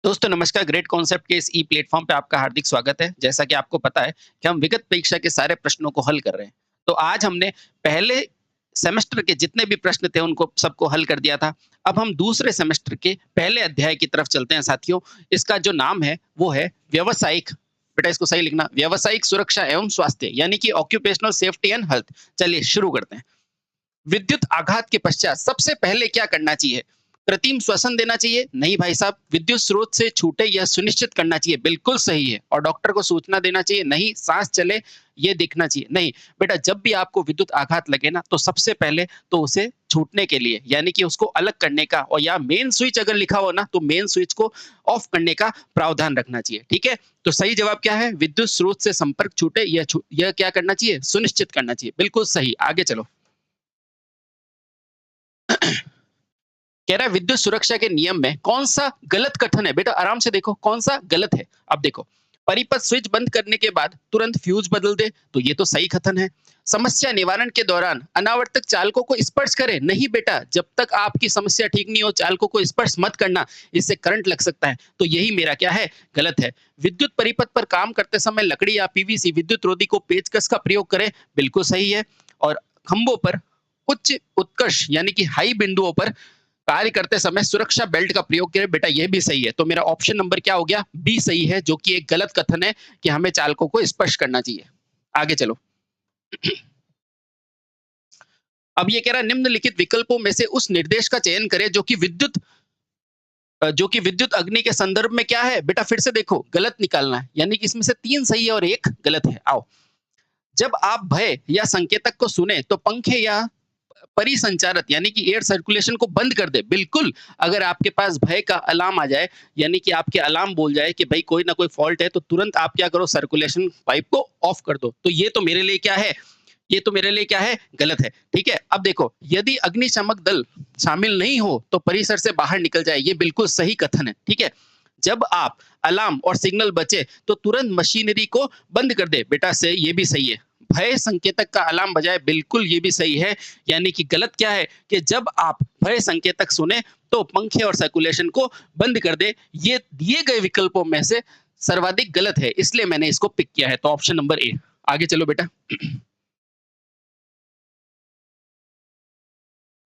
दोस्तों नमस्कार। Great concept के इस ई प्लेटफॉर्म पे आपका हार्दिक स्वागत है। जैसा कि आपको पता है कि हम विगत परीक्षा के सारे प्रश्नों को हल कर रहे हैं। तो आज हमने पहले सेमेस्टर के जितने भी प्रश्न थे उनको सबको हल कर दिया था। अब हम दूसरे सेमेस्टर के पहले अध्याय की तरफ चलते हैं साथियों। इसका जो नाम है वो है व्यावसायिक, बेटा इसको सही लिखना, व्यावसायिक सुरक्षा एवं स्वास्थ्य यानी कि ऑक्यूपेशनल सेफ्टी एंड हेल्थ। चलिए शुरू करते हैं। विद्युत आघात के पश्चात सबसे पहले क्या करना चाहिए? कृत्रिम श्वसन देना चाहिए? नहीं भाई साहब, विद्युत स्रोत से छूटे यह सुनिश्चित करना चाहिए। बिल्कुल सही है। और डॉक्टर को सूचना देना चाहिए? नहीं। सांस चले ये देखना चाहिए? नहीं। बेटा जब भी आपको विद्युत आघात लगे ना तो सबसे पहले तो उसे छूटने के लिए यानी कि उसको अलग करने का, और या मेन स्विच अगर लिखा हो ना तो मेन स्विच को ऑफ करने का प्रावधान रखना चाहिए। ठीक है, तो सही जवाब क्या है? विद्युत स्रोत से संपर्क छूटे यह क्या करना चाहिए? सुनिश्चित करना चाहिए। बिल्कुल सही। आगे चलो। कह रहा है विद्युत सुरक्षा के नियम में कौन सा गलत कथन है? बेटा आराम से देखो कौन सा गलत है। अब देखो, परिपथ स्विच बंद करने के बाद तुरंत फ्यूज बदल दे, तो ये तो सही कथन है। समस्या निवारण के दौरान अनावर्तक चालकों को स्पर्श करे? नहीं बेटा, जब तक आपकी समस्या ठीक नहीं हो चालकों को स्पर्श मत करना, इससे करंट लग सकता है। तो यही मेरा क्या है? गलत है। विद्युत परिपथ पर काम करते समय लकड़ी या पीवीसी विद्युत रोधी को पेचकस का प्रयोग करे? बिल्कुल सही है। और खंभों पर उच्च उत्कर्ष यानी कि हाई बिंदुओं पर कार्य करते समय सुरक्षा बेल्ट का प्रयोग करें? बेटा ये भी सही है। तो मेरा ऑप्शन नंबर क्या हो गया? बी सही है, जो कि एक गलत कथन है कि हमें चालकों को स्पर्श करना चाहिए। आगे चलो। अब ये कह रहा है निम्नलिखित विकल्पों में से उस निर्देश का चयन करें जो कि विद्युत अग्नि के संदर्भ में क्या है? बेटा फिर से देखो, गलत निकालना है, यानी कि इसमें से 3 सही है और 1 गलत है। आओ। जब आप भय या संकेतक को सुने तो पंखे या परिसंचारक यानी कि एयर सर्कुलेशन को बंद कर दे? बिल्कुल। अगर आपके पास भय का अलार्म आ जाए, यानी कि आपके अलार्म बोल जाए कि भाई कोई ना कोई फॉल्ट है, तो तुरंत आप क्या करो? सर्कुलेशन पाइप को ऑफ कर दो। तो ये तो मेरे लिए क्या है? ये तो मेरे लिए क्या है? गलत है। ठीक है, अब देखो, यदि अग्निशमक दल शामिल नहीं हो तो परिसर से बाहर निकल जाए, ये बिल्कुल सही कथन है। ठीक है, जब आप अलार्म और सिग्नल बचे तो तुरंत मशीनरी को बंद कर दे? बेटा से ये भी सही है। भय संकेतक का अलार्म बजाए? बिल्कुल ये भी सही है। यानी कि गलत क्या है? कि जब आप भय संकेतक सुने तो पंखे और सर्कुलेशन को बंद कर दे। ये दिए गए विकल्पों में से सर्वाधिक गलत है, इसलिए मैंने इसको पिक किया है। तो ऑप्शन नंबर ए। आगे चलो बेटा।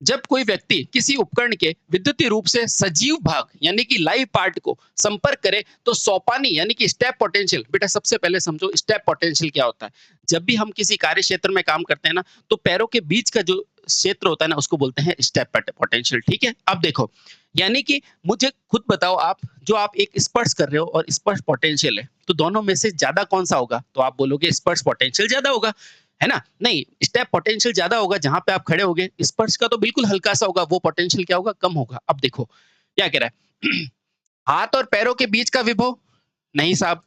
जब कोई व्यक्ति किसी उपकरण के विद्युतीय रूप से सजीव भाग यानी कि लाइव पार्ट को संपर्क करे तो सोपानी यानी कि स्टेप पोटेंशियल, बेटा सबसे पहले समझो स्टेप पोटेंशियल क्या होता है। जब भी हम किसी कार्य क्षेत्र में काम करते हैं ना तो पैरों के बीच का जो क्षेत्र होता है ना उसको बोलते हैं स्टेप पोटेंशियल। ठीक है, अब देखो, यानी कि मुझे खुद बताओ, आप जो आप एक स्पर्श कर रहे हो और स्पर्श पोटेंशियल है, तो दोनों में से ज्यादा कौन सा होगा? तो आप बोलोगे स्पर्श पोटेंशियल ज्यादा होगा, है ना? नहीं, स्टेप पोटेंशियल ज्यादा होगा जहां पे आप खड़े होगे। स्पर्श का तो बिल्कुल हल्का सा होगा, वो पोटेंशियल क्या होगा? कम होगा। अब देखो क्या कह रहा है। हाथ और पैरों के बीच का विभव? नहीं साहब,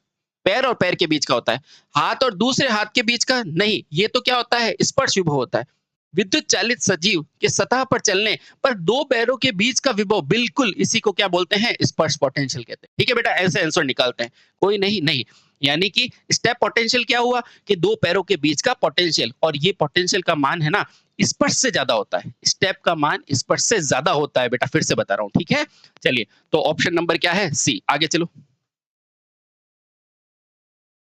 पैर और पैर के बीच का होता है। हाथ और दूसरे हाथ के बीच का? नहीं, ये तो क्या होता है? स्पर्श विभव होता है। विद्युत चालित सजीव के सतह पर चलने पर दो पैरों के बीच का विभव? बिल्कुल, इसी को क्या बोलते हैं? स्पर्श पोटेंशियल कहते हैं। ठीक है बेटा, ऐसे आंसर निकालते हैं। कोई नहीं, नहीं, यानी कि स्टेप पोटेंशियल क्या हुआ? कि दो पैरों के बीच का पोटेंशियल, और ये पोटेंशियल का मान है ना स्पर्श से ज्यादा होता है। स्टेप का मान स्पर्श से ज्यादा होता है बेटा, फिर से बता रहा हूं। ठीक है, चलिए, तो ऑप्शन नंबर क्या है? सी। आगे चलो।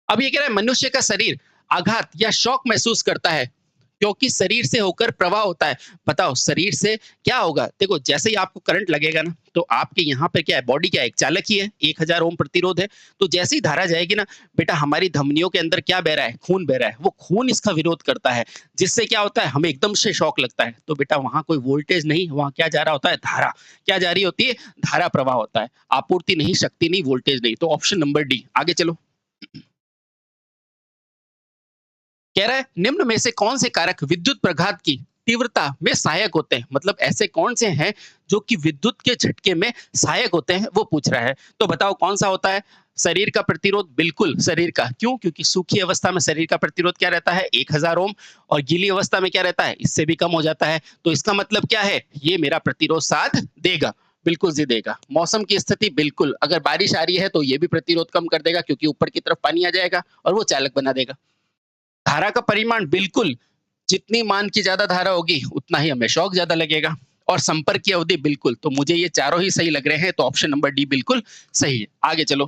अब ये कह रहा है मनुष्य का शरीर आघात या शॉक महसूस करता है क्योंकि शरीर से होकर प्रवाह होता है। बताओ शरीर से क्या होगा? देखो, जैसे ही आपको करंट लगेगा ना तो आपके यहाँ पे क्या है? बॉडी क्या है? एक चालक ही है, 1000 ओम प्रतिरोध है। तो जैसे ही धारा जाएगी ना बेटा, हमारी धमनियों के अंदर क्या बह रहा है? खून बह रहा है। वो खून इसका विरोध करता है, जिससे क्या होता है? हमें एकदम से शॉक लगता है। तो बेटा वहां कोई वोल्टेज नहीं, वहां क्या जा रहा होता है? धारा। क्या जा रही होती है? धारा प्रवाह होता है। आपूर्ति नहीं, शक्ति नहीं, वोल्टेज नहीं। तो ऑप्शन नंबर डी। आगे चलो। कह रहा है निम्न में से कौन से कारक विद्युत प्रघात की तीव्रता में सहायक होते हैं? मतलब ऐसे कौन से हैं जो कि विद्युत के झटके में सहायक होते हैं, वो पूछ रहा है। तो बताओ कौन सा होता है? शरीर का प्रतिरोध? बिल्कुल शरीर का। क्यों? क्योंकि सूखी अवस्था में शरीर का प्रतिरोध क्या रहता है? 1000 ओम। और गीली अवस्था में क्या रहता है? इससे भी कम हो जाता है। तो इसका मतलब क्या है? ये मेरा प्रतिरोध साथ देगा। बिल्कुल जी देगा। मौसम की स्थिति? बिल्कुल, अगर बारिश आ रही है तो ये भी प्रतिरोध कम कर देगा, क्योंकि ऊपर की तरफ पानी आ जाएगा और वो चालक बना देगा। धारा का परिमाण? बिल्कुल, जितनी मान की ज्यादा धारा होगी उतना ही हमें शॉक ज्यादा लगेगा। और संपर्क की अवधि बिल्कुल। तो मुझे ये चारों ही सही लग रहे हैं, तो ऑप्शन नंबर डी बिल्कुल सही है। आगे चलो।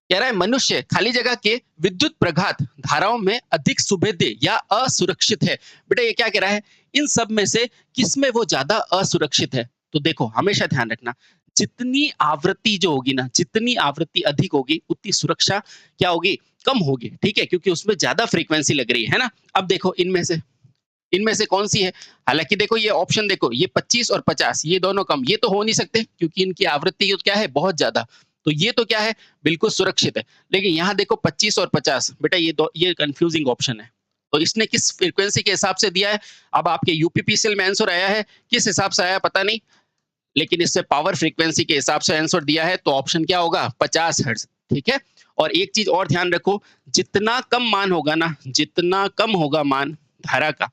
कह रहा है मनुष्य खाली जगह के विद्युत प्रघात धाराओं में अधिक सुभेद्य या असुरक्षित है। बेटा ये क्या कह रहा है, इन सब में से किस में वो ज्यादा असुरक्षित है? तो देखो हमेशा ध्यान रखना, जितनी आवृत्ति जो होगी ना, जितनी आवृत्ति अधिक होगी उतनी सुरक्षा क्या होगी, कम होगी। ठीक है, क्योंकि उसमें ज्यादा फ्रीक्वेंसी लग रही है ना। अब देखो इनमें से कौन सी है? हालांकि देखो ये ऑप्शन देखो, ये 25 और 50 ये दोनों कम, ये तो हो नहीं सकते क्योंकि इनकी आवृत्ति क्या है, बहुत ज्यादा। तो ये तो क्या है, बिल्कुल सुरक्षित है। लेकिन यहाँ देखो 25 और 50, बेटा ये कंफ्यूजिंग ऑप्शन है। तो इसने किस फ्रीक्वेंसी के हिसाब से दिया है? अब आपके यूपीपीसीएल में आंसर आया है, किस हिसाब से आया पता नहीं, लेकिन इससे पावर फ्रीक्वेंसी के हिसाब से आंसर दिया है, तो ऑप्शन क्या होगा, 50 हर्ट्ज। ठीक है, और एक चीज और ध्यान रखो, जितना कम मान होगा ना, जितना कम होगा मान धारा का,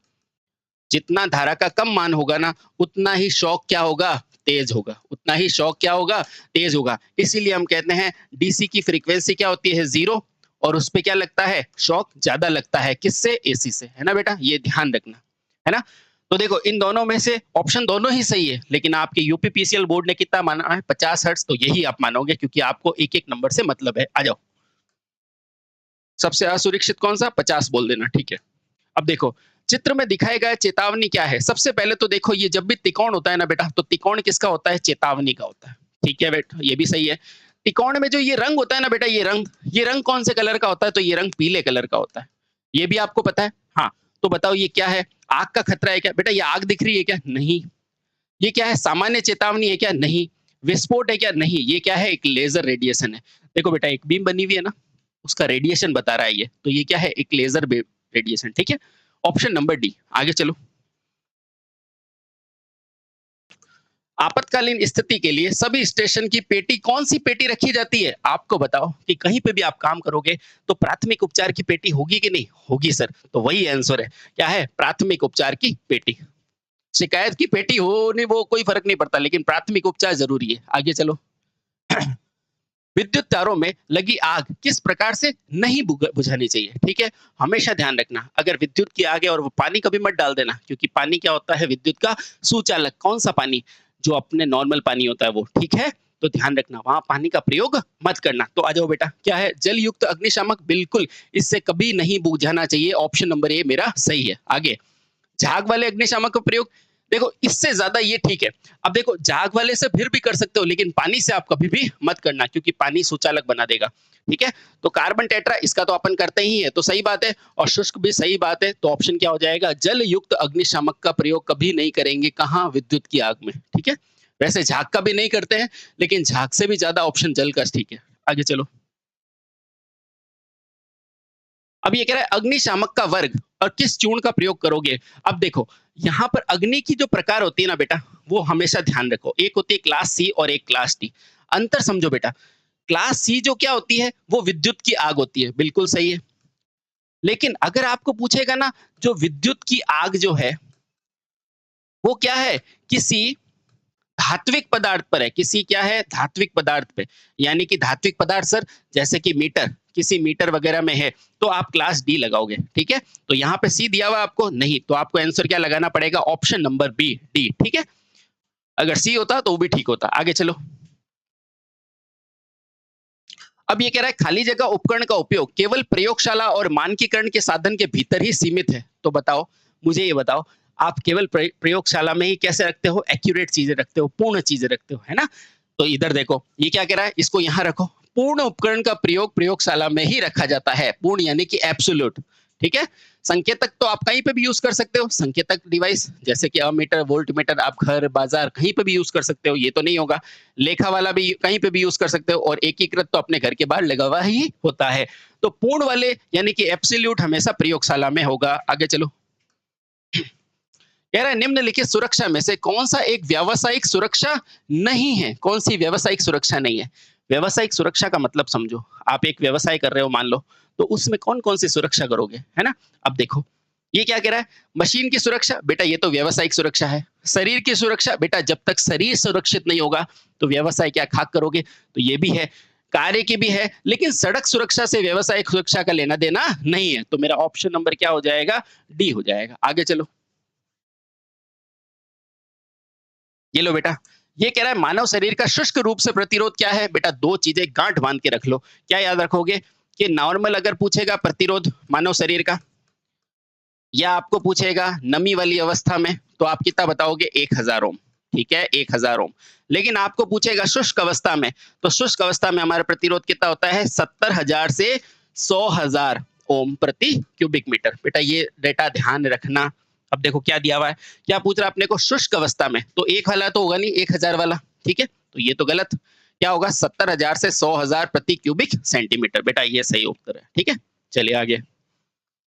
जितना धारा का कम मान होगा ना, उतना ही शॉक क्या होगा, तेज होगा, उतना ही शॉक क्या होगा, तेज होगा। इसीलिए हम कहते हैं डीसी की फ्रीक्वेंसी क्या होती है, 0, और उस पे क्या लगता है, शॉक ज्यादा लगता है, किससे, एसी से, है ना बेटा, ये ध्यान रखना, है ना। तो देखो इन दोनों में से ऑप्शन दोनों ही सही है, लेकिन आपके यूपीपीसीएल बोर्ड ने कितना माना है, 50 हर्ट्ज, तो यही आप मानोगे क्योंकि आपको एक एक नंबर से मतलब है। आ जाओ, सबसे असुरक्षित कौन सा, 50 बोल देना। ठीक है, अब देखो चित्र में दिखाए गए चेतावनी क्या है। सबसे पहले तो देखो, ये जब भी त्रिकोण होता है ना बेटा, तो त्रिकोण किसका होता है, चेतावनी का होता है। ठीक है बेटा, ये भी सही है। त्रिकोण में जो ये रंग होता है ना बेटा, ये रंग कौन से कलर का होता है, तो ये रंग पीले कलर का होता है। ये भी आपको पता है। हाँ, तो बताओ ये क्या है, आग का खतरा है क्या बेटा, ये आग दिख रही है क्या, नहीं। ये क्या है, सामान्य चेतावनी है क्या, नहीं। विस्फोट है क्या, नहीं। ये क्या है, एक लेजर रेडिएशन है। देखो बेटा एक बीम बनी हुई है ना, उसका रेडिएशन बता रहा है ये, तो ये क्या है, एक लेजर रेडिएशन। ठीक है, ऑप्शन नंबर डी। आगे चलो। आपातकालीन स्थिति के लिए सभी स्टेशन की पेटी, कौन सी पेटी रखी जाती है, आपको बताओ कि कहीं पे भी आप काम करोगे तो प्राथमिक उपचार की पेटी होगी कि नहीं होगी सर, तो वही आंसर है, क्या है, प्राथमिक उपचार की पेटी। शिकायत की पेटी हो नहीं, वो कोई फर्क नहीं पड़ता, लेकिन प्राथमिक उपचार जरूरी है। आगे चलो। विद्युत तारों में लगी आग किस प्रकार से नहीं बुझानी चाहिए। ठीक है, हमेशा ध्यान रखना, अगर विद्युत की आग है और वो पानी कभी मत डाल देना, क्योंकि पानी क्या होता है, विद्युत का सुचालक। कौन सा पानी, जो अपने नॉर्मल पानी होता है वो। ठीक है, तो ध्यान रखना वहां पानी का प्रयोग मत करना। तो आ जाओ बेटा, क्या है, जल युक्त अग्निशामक, बिल्कुल इससे कभी नहीं बुझाना चाहिए, ऑप्शन नंबर ए मेरा सही है। आगे, झाग वाले अग्निशामक का प्रयोग, देखो इससे ज्यादा ये ठीक है। अब देखो झाग वाले से फिर भी कर सकते हो, लेकिन पानी से आप कभी भी मत करना, क्योंकि पानी सुचालक बना देगा। ठीक है, तो कार्बन टेट्रा इसका तो अपन करते ही है, तो सही बात है, और शुष्क भी सही बात है। तो ऑप्शन क्या हो जाएगा, जल युक्त अग्निशामक का प्रयोग कभी नहीं करेंगे, कहाँ, विद्युत की आग में। ठीक है, वैसे झाग का भी नहीं करते हैं, लेकिन झाग से भी ज्यादा ऑप्शन जल का ठीक है। आगे चलो। अब ये कह रहा है अग्निशामक का वर्ग और किस चूर्ण का प्रयोग करोगे। अब देखो यहाँ पर अग्नि की जो प्रकार होती है ना बेटा, वो हमेशा ध्यान रखो, एक होती है क्लास सी और एक क्लास डी। अंतर समझो बेटा, क्लास सी जो क्या होती है, वो विद्युत की आग होती है, बिल्कुल सही है। लेकिन अगर आपको पूछेगा ना, जो विद्युत की आग जो है वो क्या है, किसी धात्विक पदार्थ पर है, किसी क्या है, धात्विक पदार्थ पे। यानी कि धात्विक पदार्थ सर, जैसे कि मीटर, किसी मीटर वगैरह में है, तो आप क्लास डी लगाओगे। ठीक है, तो यहाँ पे सी दिया हुआ आपको नहीं, तो आपको आंसर क्या लगाना पड़ेगा, ऑप्शन नंबर बी, डी। ठीक है, अगर सी होता तो वो भी ठीक होता। आगे चलो। अब ये कह रहा है खाली जगह उपकरण का उपयोग केवल प्रयोगशाला और मानकीकरण के साधन के भीतर ही सीमित है। तो बताओ, मुझे ये बताओ, आप केवल प्रयोगशाला में ही कैसे रखते हो, एक्यूरेट चीजें रखते हो, पूर्ण चीजें रखते हो, है ना। तो इधर देखो ये क्या कह रहा है, इसको यहाँ रखो, पूर्ण उपकरण का प्रयोग प्रयोगशाला में ही रखा जाता है, पूर्ण यानी कि एब्सोल्यूट। ठीक है, संकेतक तो आप कहीं पे भी यूज कर सकते हो, संकेतक डिवाइस जैसे कि अमीटर, वोल्ट मीटर, आप घर बाजार कहीं पे भी यूज कर सकते हो, ये तो नहीं होगा। लेखा वाला भी कहीं पे भी यूज कर सकते हो, और एकीकृत तो अपने घर के बाहर लगा हुआ ही होता है। तो पूर्ण वाले यानी कि एब्सोल्यूट हमेशा प्रयोगशाला में होगा। आगे चलो। कह रहा है निम्नलिखित सुरक्षा में से कौन सा एक व्यावसायिक सुरक्षा नहीं है, कौन सी व्यावसायिक सुरक्षा नहीं है। व्यावसायिक सुरक्षा का मतलब समझो, आप एक व्यवसाय कर रहे हो मान लो, तो उसमें कौन कौन सी सुरक्षा करोगे, है ना। अब देखो ये क्या कह रहा है, मशीन की सुरक्षा, बेटा ये तो व्यावसायिक सुरक्षा है। शरीर की सुरक्षा, बेटा जब तक शरीर सुरक्षित नहीं होगा तो व्यवसाय क्या खाक करोगे, तो ये भी है। कार्य की भी है, लेकिन सड़क सुरक्षा से व्यावसायिक सुरक्षा का लेना देना नहीं है, तो मेरा ऑप्शन नंबर क्या हो जाएगा, डी हो जाएगा। आगे चलो। ये लो बेटा, ये कह रहा है मानव शरीर का शुष्क रूप से प्रतिरोध क्या है? बेटा दो चीजें गांठ बांध के रख लो। क्या याद रखोगे कि नॉर्मल अगर पूछेगा प्रतिरोध मानव शरीर का, या आपको पूछेगा नमी वाली अवस्था में, तो आप कितना बताओगे? 1000 ओम। ठीक है, 1000 ओम। लेकिन आपको पूछेगा शुष्क अवस्था में, तो शुष्क अवस्था में हमारा प्रतिरोध कितना होता है? 70,000 से 100,000 ओम प्रति क्यूबिक मीटर। बेटा ये डेटा ध्यान रखना। अब देखो क्या दिया हुआ है, क्या पूछ रहा है अपने को? शुष्क अवस्था में, तो एक वाला तो होगा नहीं, 1000 वाला। ठीक है, तो ये तो गलत। क्या होगा? 70,000 से 100,000 प्रति क्यूबिक सेंटीमीटर। बेटा ये सही उत्तर है। ठीक है, चलिए आगे।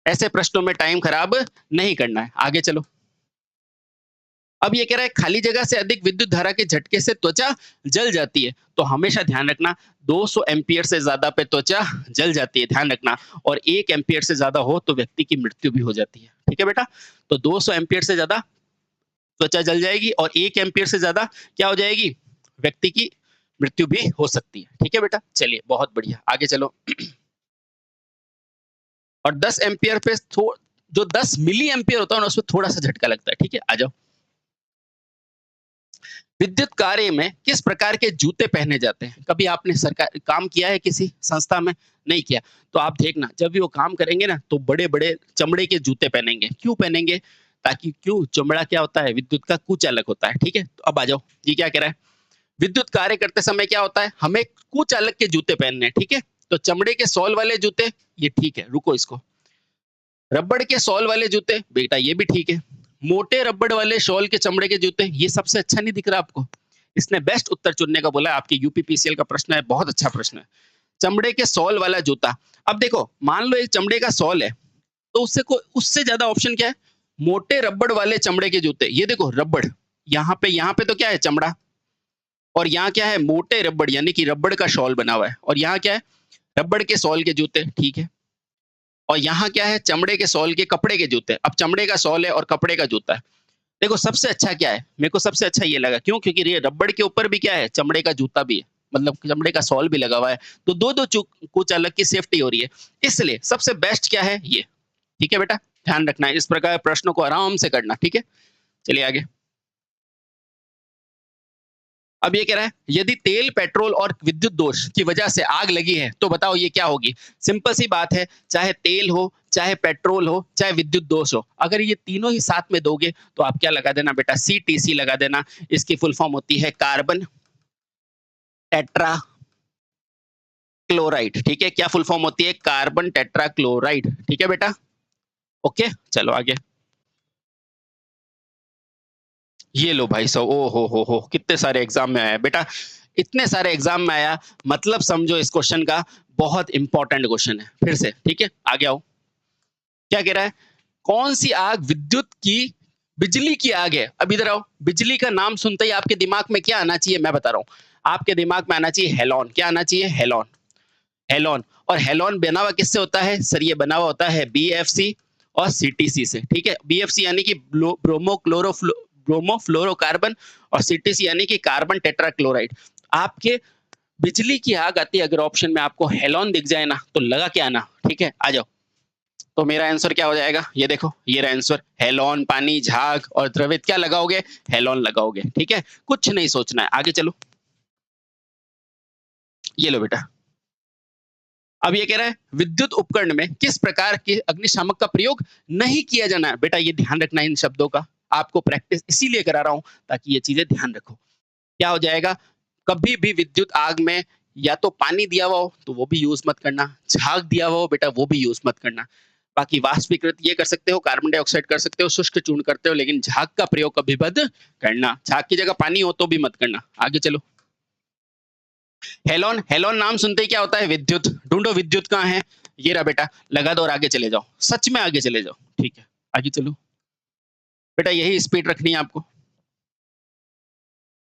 ऐसे प्रश्नों में टाइम खराब नहीं करना है, आगे चलो। अब ये कह रहा है खाली जगह से अधिक विद्युत धारा के झटके से त्वचा जल जाती है, तो हमेशा ध्यान रखना 200 एम्पियर से ज्यादा पे त्वचा जल जाती है, ध्यान रखना। और 1 एम्पियर से ज्यादा हो तो व्यक्ति की मृत्यु भी हो जाती है। ठीक है बेटा, तो 200 एम्पियर से ज्यादा त्वचा जल जाएगी और 1 एम्पियर से ज्यादा क्या हो जाएगी? व्यक्ति की मृत्यु भी हो सकती है। ठीक है बेटा, चलिए बहुत बढ़िया, आगे चलो। और 10 एम्पियर पे जो 10 मिली एम्पियर होता है ना, उसमें थोड़ा सा झटका लगता है। ठीक है, आ जाओ। विद्युत कार्य में किस प्रकार के जूते पहने जाते हैं? कभी आपने सरकार काम किया है किसी संस्था में? नहीं किया, तो आप देखना जब भी वो काम करेंगे ना, तो बड़े बड़े चमड़े के जूते पहनेंगे। क्यों पहनेंगे? ताकि क्यों, चमड़ा क्या होता है? विद्युत का कुचालक होता है। ठीक है, तो अब आ जाओ, ये क्या कह रहा है? विद्युत कार्य करते समय क्या होता है? हमें कुचालक के जूते पहनने हैं। ठीक है, तो चमड़े के सोल वाले जूते, ये ठीक है, रुको इसको। रबड़ के सोल वाले जूते, बेटा ये भी ठीक है। मोटे रबड़ वाले शॉल के चमड़े के जूते, ये सबसे अच्छा नहीं दिख रहा आपको? इसने बेस्ट उत्तर चुनने का बोला है, आपके यूपीपीसीएल का प्रश्न है, बहुत अच्छा प्रश्न है। चमड़े के सोल वाला जूता। अब देखो, मान लो एक चमड़े का सोल है, तो उससे ज्यादा ऑप्शन क्या है? मोटे रबड़ वाले चमड़े के जूते। ये देखो रबड़, यहाँ पे तो क्या है? चमड़ा। और यहाँ क्या है? मोटे रबड़, यानी कि रबड़ का शॉल बना हुआ है। और यहाँ क्या है? रबड़ के सोल के जूते। ठीक है, और यहाँ क्या है? चमड़े के सोल के कपड़े के जूते। अब चमड़े का सोल है और कपड़े का जूता है। देखो सबसे अच्छा क्या है? मेरे को सबसे अच्छा ये लगा, क्यों? क्योंकि ये रबड़ के ऊपर भी क्या है? चमड़े का जूता भी है, मतलब चमड़े का सोल भी लगा हुआ है। तो दो दो कुछ अलग की सेफ्टी हो रही है, इसलिए सबसे बेस्ट क्या है? ये। ठीक है बेटा, ध्यान रखना है, इस प्रकार प्रश्नों को आराम से करना। ठीक है, चलिए आगे। अब ये कह रहा है यदि तेल, पेट्रोल और विद्युत दोष की वजह से आग लगी है, तो बताओ ये क्या होगी? सिंपल सी बात है, चाहे तेल हो, चाहे पेट्रोल हो, चाहे विद्युत दोष हो, अगर ये तीनों ही साथ में दोगे तो आप क्या लगा देना बेटा? सीटीसी लगा देना। इसकी फुल फॉर्म होती है कार्बन टेट्रा क्लोराइड। ठीक है, क्या फुल फॉर्म होती है? Carbon tetra chloride. ठीक है बेटा, ओके, चलो आगे। ये लो भाई साहब, ओ हो, कितने सारे एग्जाम में आया बेटा, इतने सारे एग्जाम में आया, मतलब समझो इस क्वेश्चन का बहुत इंपॉर्टेंट क्वेश्चन है। फिर से, ठीक है, आगे आओ। क्या कह रहा है? कौन सी आग विद्युत की, बिजली की आग है? अब इधर आओ। बिजली का नाम सुनते ही आपके दिमाग में क्या आना चाहिए? मैं बता रहा हूँ, आपके दिमाग में आना चाहिए हेलोन। क्या आना चाहिए? हेलोन। हेलोन। और हेलोन बना हुआ किससे होता है सर? ये बना हुआ होता है बीएफसी और सीटीसी से। ठीक है, बीएफसी यानी कि ब्रोमोफ्लोरोकार्बन, और सीटीसी यानी कि कार्बन टेट्राक्लोराइड। आपके बिजली की आग आती है, अगर ऑप्शन में आपको हेलोन दिख जाए ना, तो लगा के आना। ठीक है, आ जाओ। तो मेरा आंसर क्या हो जाएगा? ये देखो, ये रहा आंसर। हेलोन, पानी, झाग और द्रवित, क्या लगाओगे? हेलोन लगाओगे। ठीक है, कुछ नहीं सोचना है, आगे चलो। ये लो बेटा, अब ये कह रहा है विद्युत उपकरण में किस प्रकार के अग्निशामक का प्रयोग नहीं किया जाना है? बेटा ये ध्यान रखना है इन शब्दों का, आपको प्रैक्टिस इसीलिए करा रहा हूं ताकि ये चीजें ध्यान रखो। क्या हो जाएगा? कभी भी विद्युत आग में या तो पानी दिया हुआ हो तो वो भी यूज मत करना, झाग दिया हुआ हो बेटा वो भी यूज मत करना। बाकी वाष्पीकृत ये कर सकते हो, कार्बन डाइऑक्साइड कर सकते हो, शुष्क चूर्ण करते हो, लेकिन झाग का प्रयोग कभी मत करना। झाग की जगह पानी हो तो भी मत करना। आगे चलो। हेलोन, हेलोन नाम सुनते ही क्या होता है? विद्युत। ढूंढो विद्युत कहाँ है? ये रहा बेटा, लगा दो और आगे चले जाओ, सच में आगे चले जाओ। ठीक है, आगे चलो बेटा, यही स्पीड रखनी है आपको।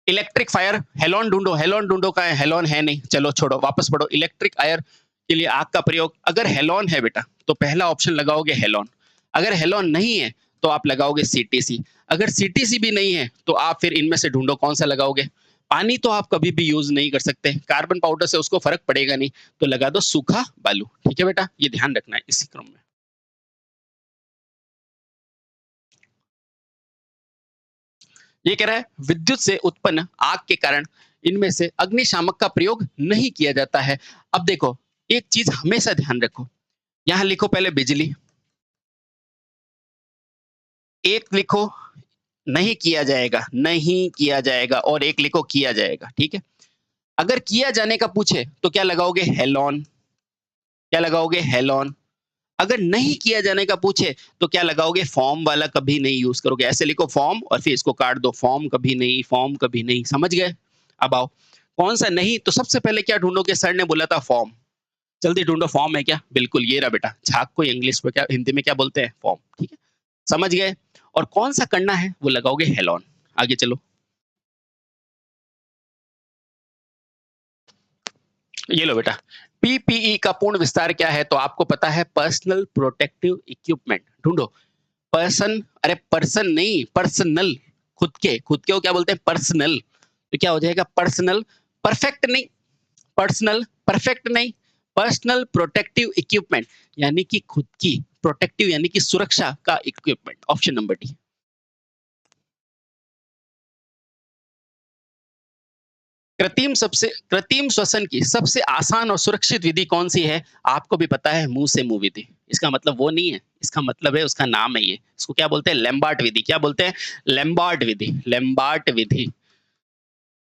इलेक्ट्रिक फायर, हेलोन ढूंढो, हेलोन ढूंढो, कहाँ है? हेलोन है नहीं, चलो छोड़ो, वापस पढ़ो। इलेक्ट्रिक फायर के लिए आग का प्रयोग, अगर हेलोन है बेटा तो पहला ऑप्शन लगाओगे हेलोन। अगर हेलोन नहीं है तो आप लगाओगे सीटीसी। अगर सीटीसी भी नहीं है तो आप फिर इनमें से ढूंढो कौन सा लगाओगे। पानी तो आप कभी भी यूज नहीं कर सकते, कार्बन पाउडर से उसको फर्क पड़ेगा नहीं, तो लगा दो सूखा बालू। ठीक है बेटा, ये ध्यान रखना है इसी क्रम में। ये कह रहा है विद्युत से उत्पन्न आग के कारण इनमें से अग्निशामक का प्रयोग नहीं किया जाता है। अब देखो, एक चीज हमेशा ध्यान रखो, यहां लिखो पहले बिजली, एक लिखो नहीं किया जाएगा, नहीं किया जाएगा, और एक लिखो किया जाएगा। ठीक है, अगर किया जाने का पूछे तो क्या लगाओगे, हेलोन। क्या लगाओगे, हेलोन। अगर नहीं किया जाने का पूछे तो क्या लगाओगे, फॉर्म वाला कभी नहीं यूज करोगे। ऐसे लिखो फॉर्म और फिर इसको काट दो, फॉर्म कभी नहीं, फॉर्म कभी नहीं। समझ गए? अब आओ, कौन सा नहीं, तो सबसे पहले क्या ढूंढोगे, सर ने बोला था फॉर्म। जल्दी ढूंढो, फॉर्म है क्या, बिल्कुल ये रहा बेटा, झाग को इंग्लिश में क्या, हिंदी में क्या बोलते हैं, फॉर्म। ठीक है, समझ गए? और कौन सा करना है वो लगाओगे, हेलोन। आगे चलो, ये लो बेटा, पीपीई का पूर्ण विस्तार क्या है, तो आपको पता है, पर्सनल प्रोटेक्टिव इक्विपमेंट। ढूंढो, पर्सन, अरे पर्सन नहीं, पर्सनल, खुद के को क्या बोलते हैं, पर्सनल। तो क्या हो जाएगा, पर्सनल, परफेक्ट नहीं, पर्सनल परफेक्ट नहीं, पर्सनल प्रोटेक्टिव इक्विपमेंट, यानी कि खुद की, प्रोटेक्टिव यानी कि सुरक्षा का इक्विपमेंट, ऑप्शन नंबर डी। कृत्रिम श्वसन की सबसे आसान और सुरक्षित विधि कौन सी है, आपको भी पता है, मुंह से मुंह विधि। इसका मतलब वो नहीं है, इसका मतलब है, उसका नाम है ये, इसको क्या बोलते हैं, लैम्बार्ट विधि। क्या बोलते हैं, लैम्बार्ट विधि, लैम्बार्ट विधि।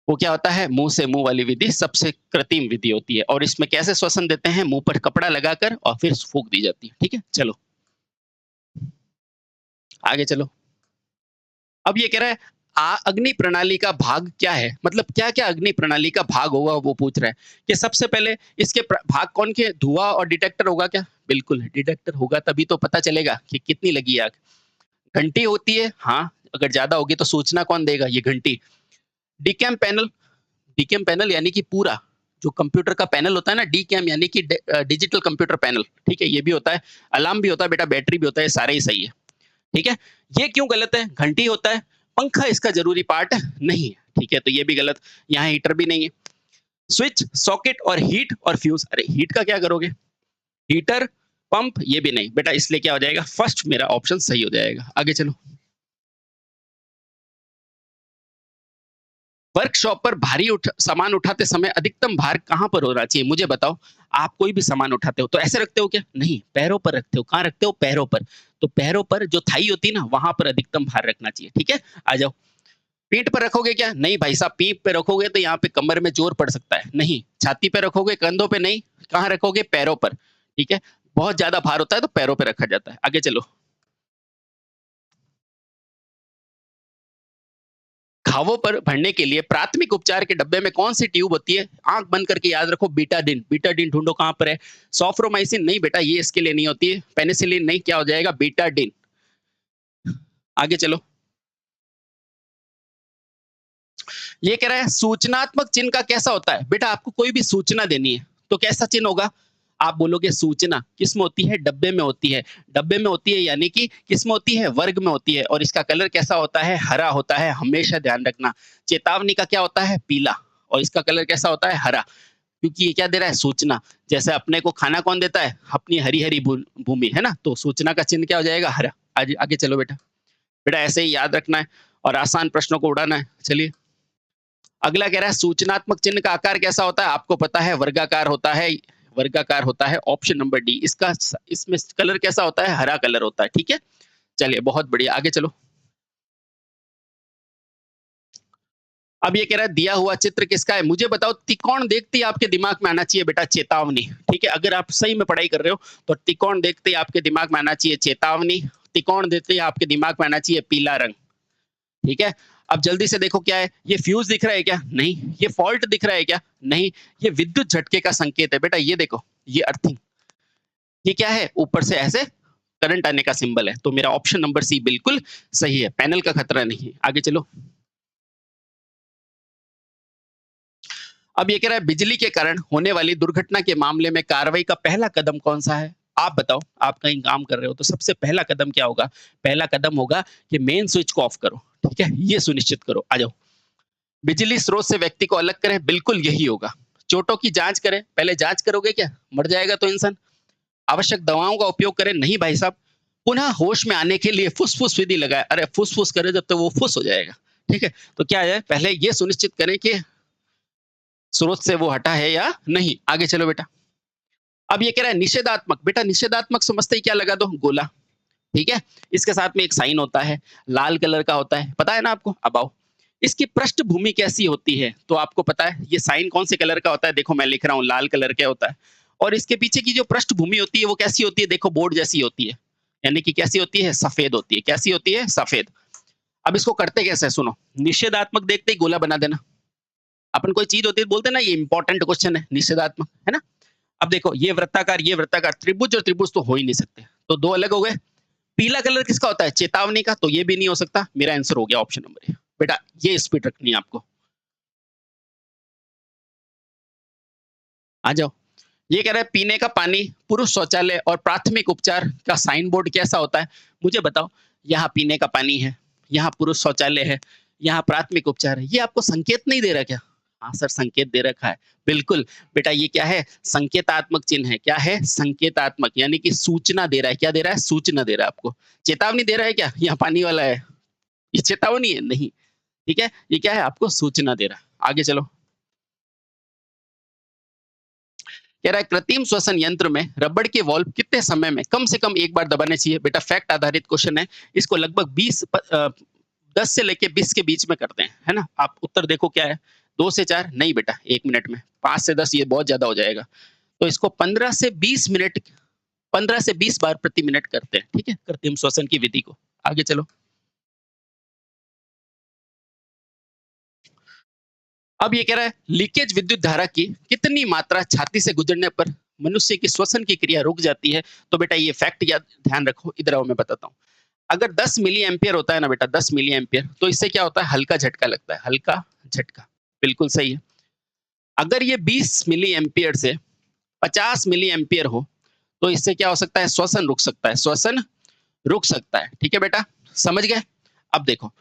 वो क्या होता है, मुंह से मुंह वाली विधि सबसे कृत्रिम विधि होती है, और इसमें कैसे श्वसन देते हैं, मुंह पर कपड़ा लगाकर और फिर फूंक दी जाती है। ठीक है, चलो आगे चलो। अब ये कह रहा है, अग्नि प्रणाली का भाग क्या है, मतलब क्या क्या अग्नि प्रणाली का भाग होगा, वो पूछ रहा है कि सबसे पहले इसके भाग कौन के, धुआं और डिटेक्टर होगा क्या, बिल्कुल डिटेक्टर होगा, तभी तो पता चलेगा कि कितनी लगी आग। घंटी होती है, हाँ, अगर ज्यादा होगी तो सूचना कौन देगा, ये घंटी। डीकैम पैनल, डीकैम पैनल यानी कि पूरा जो कंप्यूटर का पैनल होता है ना, डी कैम यानी कि डिजिटल कंप्यूटर पैनल। ठीक है, ये भी होता है, अलार्म भी होता है बेटा, बैटरी भी होता है, सारे ही सही है। ठीक है, ये क्यों गलत है, घंटी होता है, पंखा इसका जरूरी पार्ट नहीं है। ठीक है, तो ये भी गलत, यहाँ हीटर भी नहीं है। स्विच, सॉकेट और हीट और फ्यूज, अरे हीट का क्या करोगे, हीटर, पंप, ये भी नहीं बेटा, इसलिए क्या हो जाएगा, फर्स्ट मेरा ऑप्शन सही हो जाएगा। आगे चलो, वर्कशॉप पर भारी सामान उठाते समय अधिकतम भार कहां पर होना चाहिए, मुझे बताओ। आप कोई भी सामान उठाते हो तो ऐसे रखते हो क्या, नहीं, पैरों पर रखते हो। कहां रखते हो, पैरों पर। तो पैरों पर जो थाई होती है ना, वहां पर अधिकतम भार रखना चाहिए। ठीक है, आ जाओ। पीठ पर रखोगे क्या, नहीं भाई साहब, पीठ पे रखोगे तो यहाँ पे कमर में जोर पड़ सकता है, नहीं। छाती पे रखोगे, कंधों पे नहीं, कहाँ रखोगे, पैरों पर। ठीक है, बहुत ज्यादा भार होता है तो पैरों पे रखा जाता है। आगे चलो, घावों पर भरने के लिए प्राथमिक उपचार के डब्बे में कौन सी ट्यूब होती है, आंख बंद करके याद रखो, बीटाडिन। बीटाडिन ढूंढो कहां पर है, सॉफ्रोमाइसिन नहीं बेटा, ये इसके लिए नहीं होती है, पेनिसिलिन नहीं, क्या हो जाएगा, बीटाडिन। आगे चलो, ये कह रहा है सूचनात्मक चिन्ह का कैसा होता है, बेटा आपको कोई भी सूचना देनी है तो कैसा चिन्ह होगा, आप बोलोगे सूचना किस में होती है, डब्बे में होती है। डब्बे में होती है यानी कि किस में होती है, वर्ग में होती है, और इसका कलर कैसा होता है, हरा होता है, हमेशा ध्यान रखना। चेतावनी का क्या होता है, पीला, और इसका कलर कैसा होता है, हरा, क्योंकि ये क्या दे रहा है, सूचना। जैसे अपने को खाना कौन देता है, अपनी हरी हरी भूमि है ना, तो सूचना का चिन्ह क्या हो जाएगा, हरा। आगे आगे चलो बेटा, बेटा ऐसे ही याद रखना है और आसान प्रश्नों को उड़ाना है। चलिए, अगला कह रहा है सूचनात्मक चिन्ह का आकार कैसा होता है, आपको पता है, वर्गाकार होता है, वर्गाकार होता है, ऑप्शन नंबर डी। इसका इसमें कलर कैसा होता है, हरा कलर होता है। ठीक है, चलिए बहुत बढ़िया, आगे चलो। अब ये कह रहा है दिया हुआ चित्र किसका है, मुझे बताओ, त्रिकोण देखते ही आपके दिमाग में आना चाहिए बेटा, चेतावनी। ठीक है, अगर आप सही में पढ़ाई कर रहे हो तो त्रिकोण देखते ही आपके दिमाग में आना चाहिए चेतावनी, त्रिकोण देखते ही आपके दिमाग में आना चाहिए पीला रंग। ठीक है, अब जल्दी से देखो क्या है, ये फ्यूज दिख रहा है क्या, नहीं। ये फॉल्ट दिख रहा है क्या, नहीं। ये विद्युत झटके का संकेत है बेटा, ये देखो, ये अर्थिंग। ये क्या है, ऊपर से ऐसे करंट आने का सिंबल है, तो मेरा ऑप्शन नंबर सी बिल्कुल सही है, पैनल का खतरा नहीं है। आगे चलो, अब ये कह रहा है बिजली के कारण होने वाली दुर्घटना के मामले में कार्रवाई का पहला कदम कौन सा है, आप बताओ। आप कहीं काम कर रहे हो तो सबसे पहला कदम क्या होगा, पहला कदम होगा कि मेन स्विच को ऑफ करो। ठीक है, ये सुनिश्चित करो। आ जाओ, बिजली स्रोत से व्यक्ति को अलग करें, बिल्कुल यही होगा। चोटों की जांच करें, पहले जांच करोगे क्या, मर जाएगा तो इंसान। आवश्यक दवाओं का उपयोग करें, नहीं भाई साहब। पुनः होश में आने के लिए फुसफुस विधि लगाए, अरे फुसफुस करे जब तक वो फुस हो जाएगा। ठीक है, तो क्या है, पहले ये सुनिश्चित करें कि स्रोत से वो हटा है या नहीं। आगे चलो बेटा। अब ये कह रहा है निषेधात्मक, बेटा निषेधात्मक समझते ही क्या लगा दो, गोला। ठीक है, इसके साथ में एक साइन होता है, लाल कलर का होता है, पता है ना आपको। अब आओ, इसकी पृष्ठभूमि कैसी होती है, तो आपको पता है ये साइन कौन से कलर का होता है, देखो मैं लिख रहा हूँ लाल कलर का होता है। और इसके पीछे की जो पृष्ठभूमि होती है वो कैसी होती है, देखो बोर्ड जैसी होती है, यानी कि कैसी होती है, सफेद होती है। कैसी होती है, सफेद। अब इसको करते कैसे, सुनो, निषेधात्मक देखते ही गोला बना देना। अपन कोई चीज होती है बोलते हैं ना, ये इंपॉर्टेंट क्वेश्चन है, निषेधात्मक है ना। अब देखो ये वृत्ताकार, त्रिभुज और त्रिभुज तो हो ही नहीं सकते, तो दो अलग हो गए। पीला कलर किसका होता है, चेतावनी का, तो ये भी नहीं हो सकता। मेरा आंसर हो गया ऑप्शन नंबर ए। बेटा ये स्पीड रखनी है आपको। आ जाओ। ये कह रहा है पीने का पानी, पुरुष शौचालय और प्राथमिक उपचार का साइन बोर्ड कैसा होता है, मुझे बताओ। यहाँ पीने का पानी है, यहाँ पुरुष शौचालय है, यहाँ प्राथमिक उपचार है, ये आपको संकेत नहीं दे रहा क्या। हाँ सर, संकेत दे रखा है, बिल्कुल। बेटा ये क्या है, संकेतात्मक चिन्ह है। क्या है, संकेतात्मक, यानी कि सूचना दे रहा है। क्या दे रहा है, सूचना दे रहा है आपको। चेतावनी दे रहा है क्या, यहाँ पानी वाला है, ये चेतावनी है नहीं। ठीक है, ये क्या है, आपको सूचना दे रहा है। आगे चलो। कह रहा है कृत्रिम श्वसन यंत्र में रबड़ के वॉल्व कितने समय में कम से कम एक बार दबाने चाहिए। बेटा फैक्ट आधारित क्वेश्चन है, इसको लगभग 10 से लेके 20 के बीच में करते हैं, है ना। आप उत्तर देखो क्या है, 2 से 4 नहीं बेटा, 1 मिनट में। 5 से 10 ये बहुत ज्यादा हो जाएगा, तो इसको 15 से 20 बार प्रति मिनट करते हैं। ठीक है, कृत्रिम श्वसन की विधि को। आगे चलो। अब ये कह रहा है लीकेज विद्युत धारा की कितनी मात्रा छाती से गुजरने पर मनुष्य की श्वसन की क्रिया रुक जाती है। तो बेटा ये फैक्ट याद ध्यान रखो, इधर आओ मैं बताता हूँ। अगर 10 मिली एम्पियर होता है ना बेटा, 10 मिली एम्पियर, तो इससे क्या होता है, हल्का झटका लगता है, हल्का झटका। बिल्कुल सही है। अगर ये 20 मिली एम्पियर से 50 मिली एम्पियर हो, तो इससे क्या हो सकता है, श्वसन रुक सकता है, श्वसन रुक सकता है। ठीक है बेटा, समझ गए। अब देखो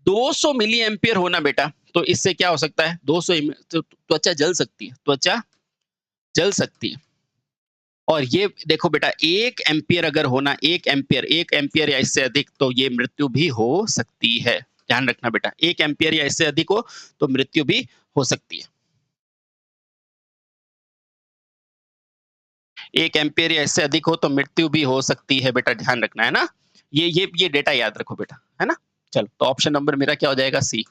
200 मिली एम्पियर होना बेटा, तो इससे क्या हो सकता है, 200 तो त्वचा जल सकती है, त्वचा जल सकती है। और ये देखो बेटा 1 एम्पियर अगर होना, 1 एम्पियर या इससे अधिक, तो ये मृत्यु भी हो सकती है। ध्यान रखना बेटा, 1 एम्पियर या इससे अधिक हो तो मृत्यु भी हो सकती है। 1 एम्पियर या इससे अधिक हो तो मृत्यु भी हो सकती है बेटा, ध्यान रखना है ना। ये डेटा याद रखो बेटा, है ना। चलो, तो ऑप्शन नंबर मेरा क्या हो जाएगा, सी।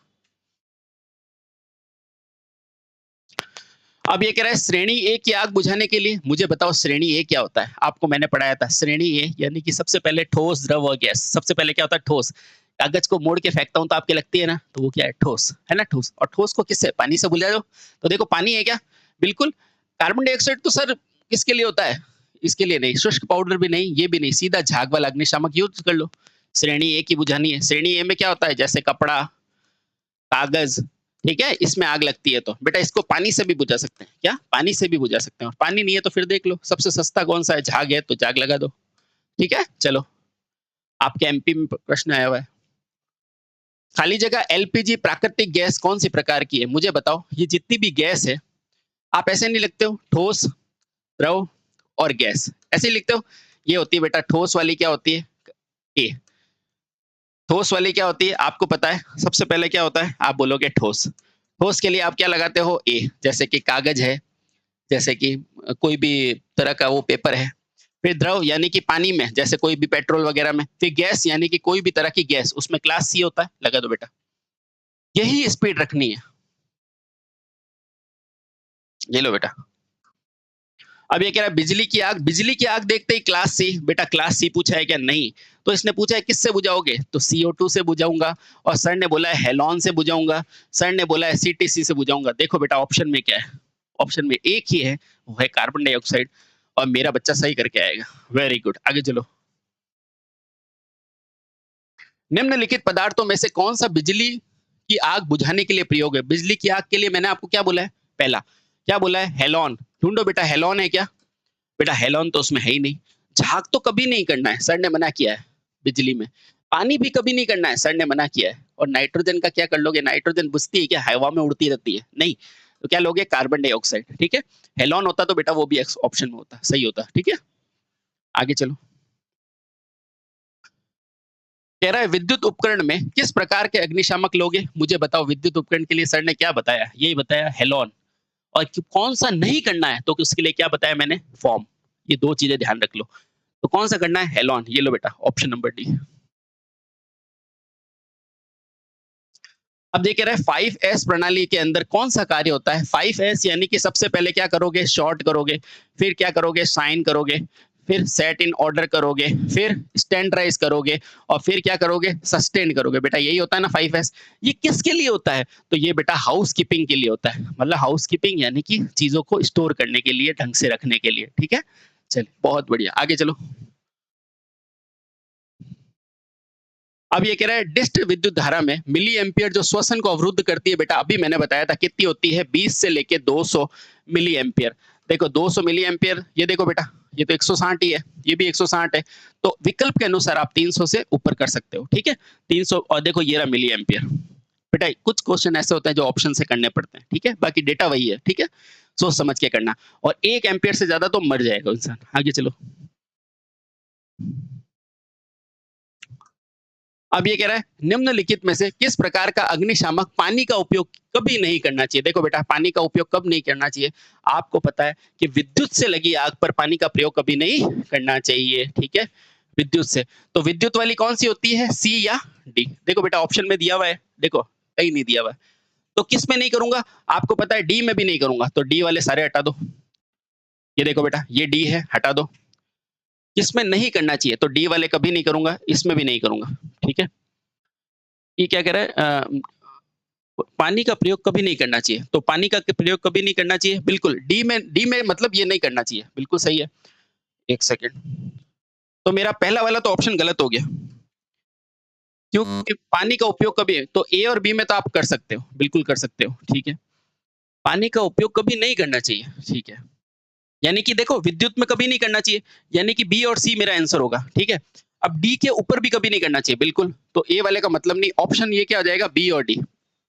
अब ये कह रहा है श्रेणी ए की आग बुझाने के लिए मुझे बताओ श्रेणी ए क्या होता है। आपको मैंने पढ़ाया था श्रेणी ए यानी कि सबसे पहले ठोस, द्रव और गैस। सबसे पहले क्या होता है, ठोस। कागज को मोड़ के फेंकता हूं तो आपके लगती है ना, तो वो क्या है, ठोस, है ना, ठोस। और ठोस को किससे, पानी से बुझा दो, तो देखो पानी है क्या, बिल्कुल। कार्बन डाइऑक्साइड तो सर किसके लिए होता है, इसके लिए नहीं। शुष्क पाउडर भी नहीं, ये भी नहीं, सीधा झाग वाला अग्निशामक यूज कर लो। श्रेणी ए की बुझानी है। श्रेणी ए में क्या होता है, जैसे कपड़ा, कागज, ठीक है, इसमें आग लगती है तो बेटा इसको पानी से भी बुझा सकते हैं। क्या, पानी से भी बुझा सकते हैं। और पानी नहीं है तो फिर देख लो सबसे सस्ता कौन सा है, झाग है तो झाग लगा दो। ठीक है, चलो आपके एमपी में प्रश्न आया हुआ है। खाली जगह एलपीजी प्राकृतिक गैस कौन सी प्रकार की है, मुझे बताओ। ये जितनी भी गैस है, आप ऐसे नहीं लिखते हो, ठोस, द्रव और गैस, ऐसे ही लिखते हो। ये होती है बेटा ठोस वाली, क्या होती है, ए। ठोस वाली क्या होती है, आपको पता है। सबसे पहले क्या होता है, आप बोलोगे ठोस। ठोस के लिए आप क्या लगाते हो, ए। जैसे कि कागज है, जैसे कि कोई भी तरह का वो पेपर है। फिर द्रव यानी कि पानी में, जैसे कोई भी पेट्रोल वगैरह में। फिर गैस यानी कि कोई भी तरह की गैस, उसमें क्लास सी होता है, लगा दो बेटा। यही स्पीड रखनी है। ये लो बेटा। अब ये कह रहा है बिजली की आग, बिजली की आग देखते ही क्लास सी। बेटा क्लास सी पूछा है क्या, नहीं। तो इसने पूछा है किससे बुझाओगे, तो CO2 से बुझाऊंगा। और सर ने बोला है हेलॉन से बुझाऊंगा, सर ने बोला है CTC से बुझाऊंगा। देखो बेटा ऑप्शन में क्या है, ऑप्शन में एक ही है, वो है कार्बन डाइऑक्साइड। और मेरा बच्चा सही करके आएगा, वेरी गुड। आगे चलो। निम्नलिखित पदार्थों में से कौन सा बिजली की आग बुझाने के लिए प्रयोग है। बिजली की आग के लिए मैंने आपको क्या बोला है, पहला क्या बोला है, हेलॉन। ढूंढो बेटा हेलॉन है क्या, बेटा हेलॉन तो उसमें है ही नहीं। झाग तो कभी नहीं करना है, सर ने मना किया है बिजली में। पानी भी कभी नहीं करना है, सर ने मना किया है। और नाइट्रोजन का क्या कर लोगे, नाइट्रोजन बुझती है क्या, हवा में उड़ती रहती है, नहीं। तो क्या लोगे, कार्बन डाइऑक्साइड। ठीक है, हेलॉन होता तो बेटा वो भी ऑप्शन में होता, सही होता। ठीक है, आगे चलो। कह रहा है विद्युत उपकरण में किस प्रकार के अग्निशामक लोगे? मुझे बताओ विद्युत उपकरण के लिए सर ने क्या बताया? यही बताया हेलोन। और कौन सा नहीं करना है तो उसके लिए क्या बताया मैंने? फॉर्म। ये 2 चीजें ध्यान रख लो। तो कौन सा करना है? हेलोन। ये लो बेटा ऑप्शन नंबर डी। अब ये कह रहा है 5S प्रणाली के अंदर कौन सा कार्य होता है? 5S यानी कि सबसे पहले क्या करोगे? शॉर्ट करोगे, फिर क्या करोगे? साइन करोगे, फिर सेट इन ऑर्डर करोगे, फिर स्टैंडर्डाइज करोगे और फिर क्या करोगे? सस्टेन करोगे। बेटा यही होता है ना 5S। ये किसके लिए होता है? तो ये बेटा हाउस कीपिंग के लिए होता है। मतलब हाउस कीपिंग यानी कि चीजों को स्टोर करने के लिए, ढंग से रखने के लिए। ठीक है? चलिए बहुत बढ़िया, आगे चलो। अब ये कह रहा है डिस्ट विद्युत धारा में मिली एम्पियर जो श्वसन को अवरुद्ध करती है, बेटा अभी मैंने बताया था कितनी होती है? 20 से लेके 200 मिली एम्पियर। देखो 200 मिली एम्पियर, ये देखो बेटा ये तो 160 ही है, ये भी 160 है। तो विकल्प के अनुसार आप 300 से ऊपर कर सकते हो। ठीक है? 300 और देखो ये रहा मिली एम्पियर। बेटा कुछ क्वेश्चन ऐसे होते हैं जो ऑप्शन से करने पड़ते हैं। ठीक है? बाकी डेटा वही है। ठीक है? सोच समझ के करना। और 1 एम्पियर से ज्यादा तो मर जाएगा इंसान। आगे चलो। अब ये कह रहा है निम्नलिखित में से किस प्रकार का अग्निशामक पानी का उपयोग कभी नहीं करना चाहिए? देखो बेटा पानी का उपयोग कब नहीं करना चाहिए? आपको पता है कि विद्युत से लगी आग पर पानी का प्रयोग कभी नहीं करना चाहिए। ठीक है? विद्युत से। तो विद्युत वाली कौन सी होती है? सी या डी? देखो बेटा ऑप्शन में दिया हुआ है, देखो कहीं नहीं दिया हुआ है। तो किस में नहीं करूंगा? आपको पता है डी में भी नहीं करूंगा, तो डी वाले सारे हटा दो। ये देखो बेटा ये डी है, हटा दो। किसमें नहीं करना चाहिए? तो डी वाले कभी नहीं करूंगा, इसमें भी नहीं करूंगा। ठीक है? ये क्या कह रहा है? पानी का प्रयोग कभी नहीं करना चाहिए। तो पानी का प्रयोग कभी नहीं करना चाहिए, बिल्कुल डी में मतलब ये नहीं करना चाहिए। बिल्कुल सही है। 1 सेकंड। तो मेरा पहला वाला तो ऑप्शन गलत हो गया। क्योंकि पानी का उपयोग कभी तो ए और बी में तो आप कर सकते हो, बिल्कुल कर सकते हो। ठीक है? पानी का उपयोग कभी नहीं करना चाहिए। ठीक है? यानी कि देखो विद्युत में कभी नहीं करना चाहिए, यानी कि बी और सी मेरा आंसर होगा। ठीक है? अब डी के ऊपर भी कभी नहीं करना चाहिए, बिल्कुल। तो ए वाले का मतलब नहीं, ऑप्शन ये क्या हो जाएगा? बी और डी।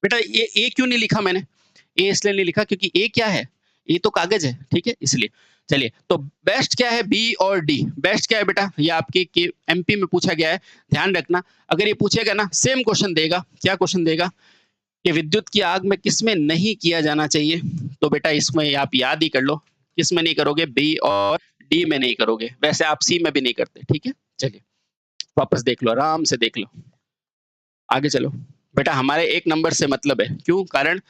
बेटा ये ए क्यों नहीं लिखा मैंने? ए इसलिए नहीं लिखा क्योंकि ए क्या है? ए तो कागज है। ठीक है? इसलिए। चलिए तो बेस्ट क्या है? बी और डी। बेस्ट क्या है बेटा? ये आपके एमपी में पूछा गया है, ध्यान रखना। अगर ये पूछेगा ना सेम क्वेश्चन देगा। क्या क्वेश्चन देगा? कि विद्युत की आग में किसमें नहीं किया जाना चाहिए? तो बेटा इसमें आप याद ही कर लो। किसमें नहीं करोगे? बी और डी में नहीं करोगे। वैसे आप सी में भी नहीं करते। ठीक है? चलिए वापस देख लो, आराम से देख लो। आगे चलो। बेटा हमारे 1 नंबर से मतलब है। क्यों? कारण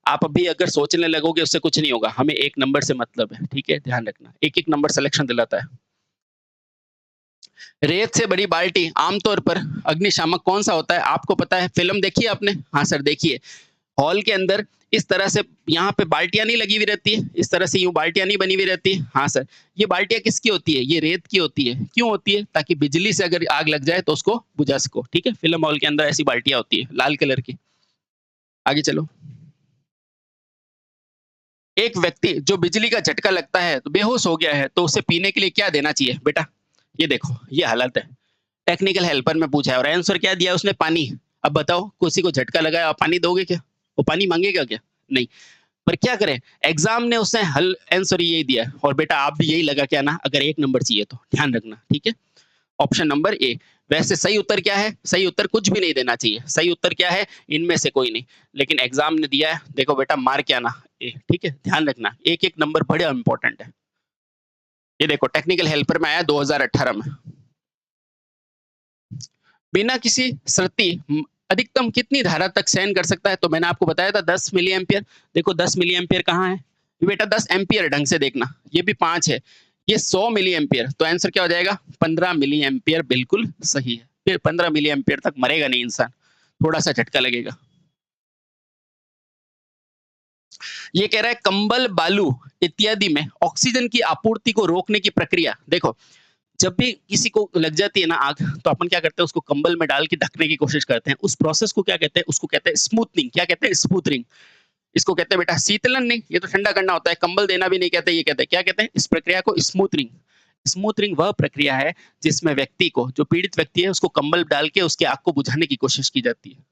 आप अभी अगर सोचने लगोगे उससे कुछ नहीं होगा। हमें 1 नंबर से मतलब है। ठीक है? ध्यान रखना। 1-1 नंबर सिलेक्शन दिलाता है। रेत से बड़ी बाल्टी आमतौर पर अग्निशामक कौन सा होता है? आपको पता है? फिल्म देखी है आपने? हाँ सर देखिए। हॉल के अंदर इस तरह से यहाँ पे बाल्टियां नहीं लगी हुई रहती है, इस तरह से यूं बाल्टियां नहीं बनी हुई रहती है। हाँ सर, ये बाल्टियां किसकी होती है? ये रेत की होती है। क्यों होती है? ताकि बिजली से अगर आग लग जाए तो उसको बुझा सको। ठीक है? फिल्म हॉल के अंदर ऐसी बाल्टियां होती है लाल कलर की। आगे चलो। एक व्यक्ति जो बिजली का झटका लगता है तो बेहोश हो गया है, तो उसे पीने के लिए क्या देना चाहिए? बेटा ये देखो ये हालत है। टेक्निकल हेल्पर में पूछा है और आंसर क्या दिया उसने? पानी। अब बताओ किसी को झटका लगाया, आप पानी दोगे क्या? वो पानी मांगेगा क्या? नहीं। पर क्या करें? एग्जाम ने उसने हल आंसर यही दिया है और बेटा आप भी यही लगा क्या ना, अगर 1 नंबर चाहिए तो ध्यान रखना। ठीक है? Option number A. वैसे सही उत्तर क्या है? सही उत्तर कुछ भी नहीं देना चाहिए। सही उत्तर क्या है? इनमें से कोई नहीं। लेकिन एग्जाम ने दिया है, देखो बेटा मार के आना ए। ठीक है? ध्यान रखना, 1-1 नंबर बड़ा इंपॉर्टेंट है। ये देखो टेक्निकल हेल्पर में आया 2018 में। बिना किसी शर्ती अधिकतम कितनी धारा तक सहन कर सकता है? तो मैंने आपको बताया था 10 मिली एम्पियर। देखो 10 मिली एम्पियर कहाँ है? बेटा 10 एम्पियर, ढंग से देखना। ये भी 5 है, ये 100 मिली एम्पियर। तो आंसर क्या हो जाएगा? 15 मिली एम्पियर। बिल्कुल सही है। फिर 15 मिली एम्पियर तक मरेगा नहीं इंसान, थोड़ा सा झटका लगेगा। ये कह रहा है कंबल, बालू इत्यादि में ऑक्सीजन की आपूर्ति को रोकने की प्रक्रिया। देखो जब भी किसी को लग जाती है ना आग, तो अपन क्या करते हैं? उसको कंबल में डाल के ढकने की कोशिश करते हैं। उस प्रोसेस को क्या कहते हैं? उसको कहते हैं स्मूथनिंग। क्या कहते हैं? स्मूथनिंग। इसको कहते हैं बेटा शीतलन नहीं, ये तो ठंडा करना होता है। कंबल देना भी नहीं कहते, ये कहते हैं क्या कहते हैं? इस प्रक्रिया को स्मूथनिंग। स्मूथनिंग वह प्रक्रिया है जिसमें व्यक्ति को, जो पीड़ित व्यक्ति है, उसको कंबल डाल के उसके आग को बुझाने की कोशिश की जाती है।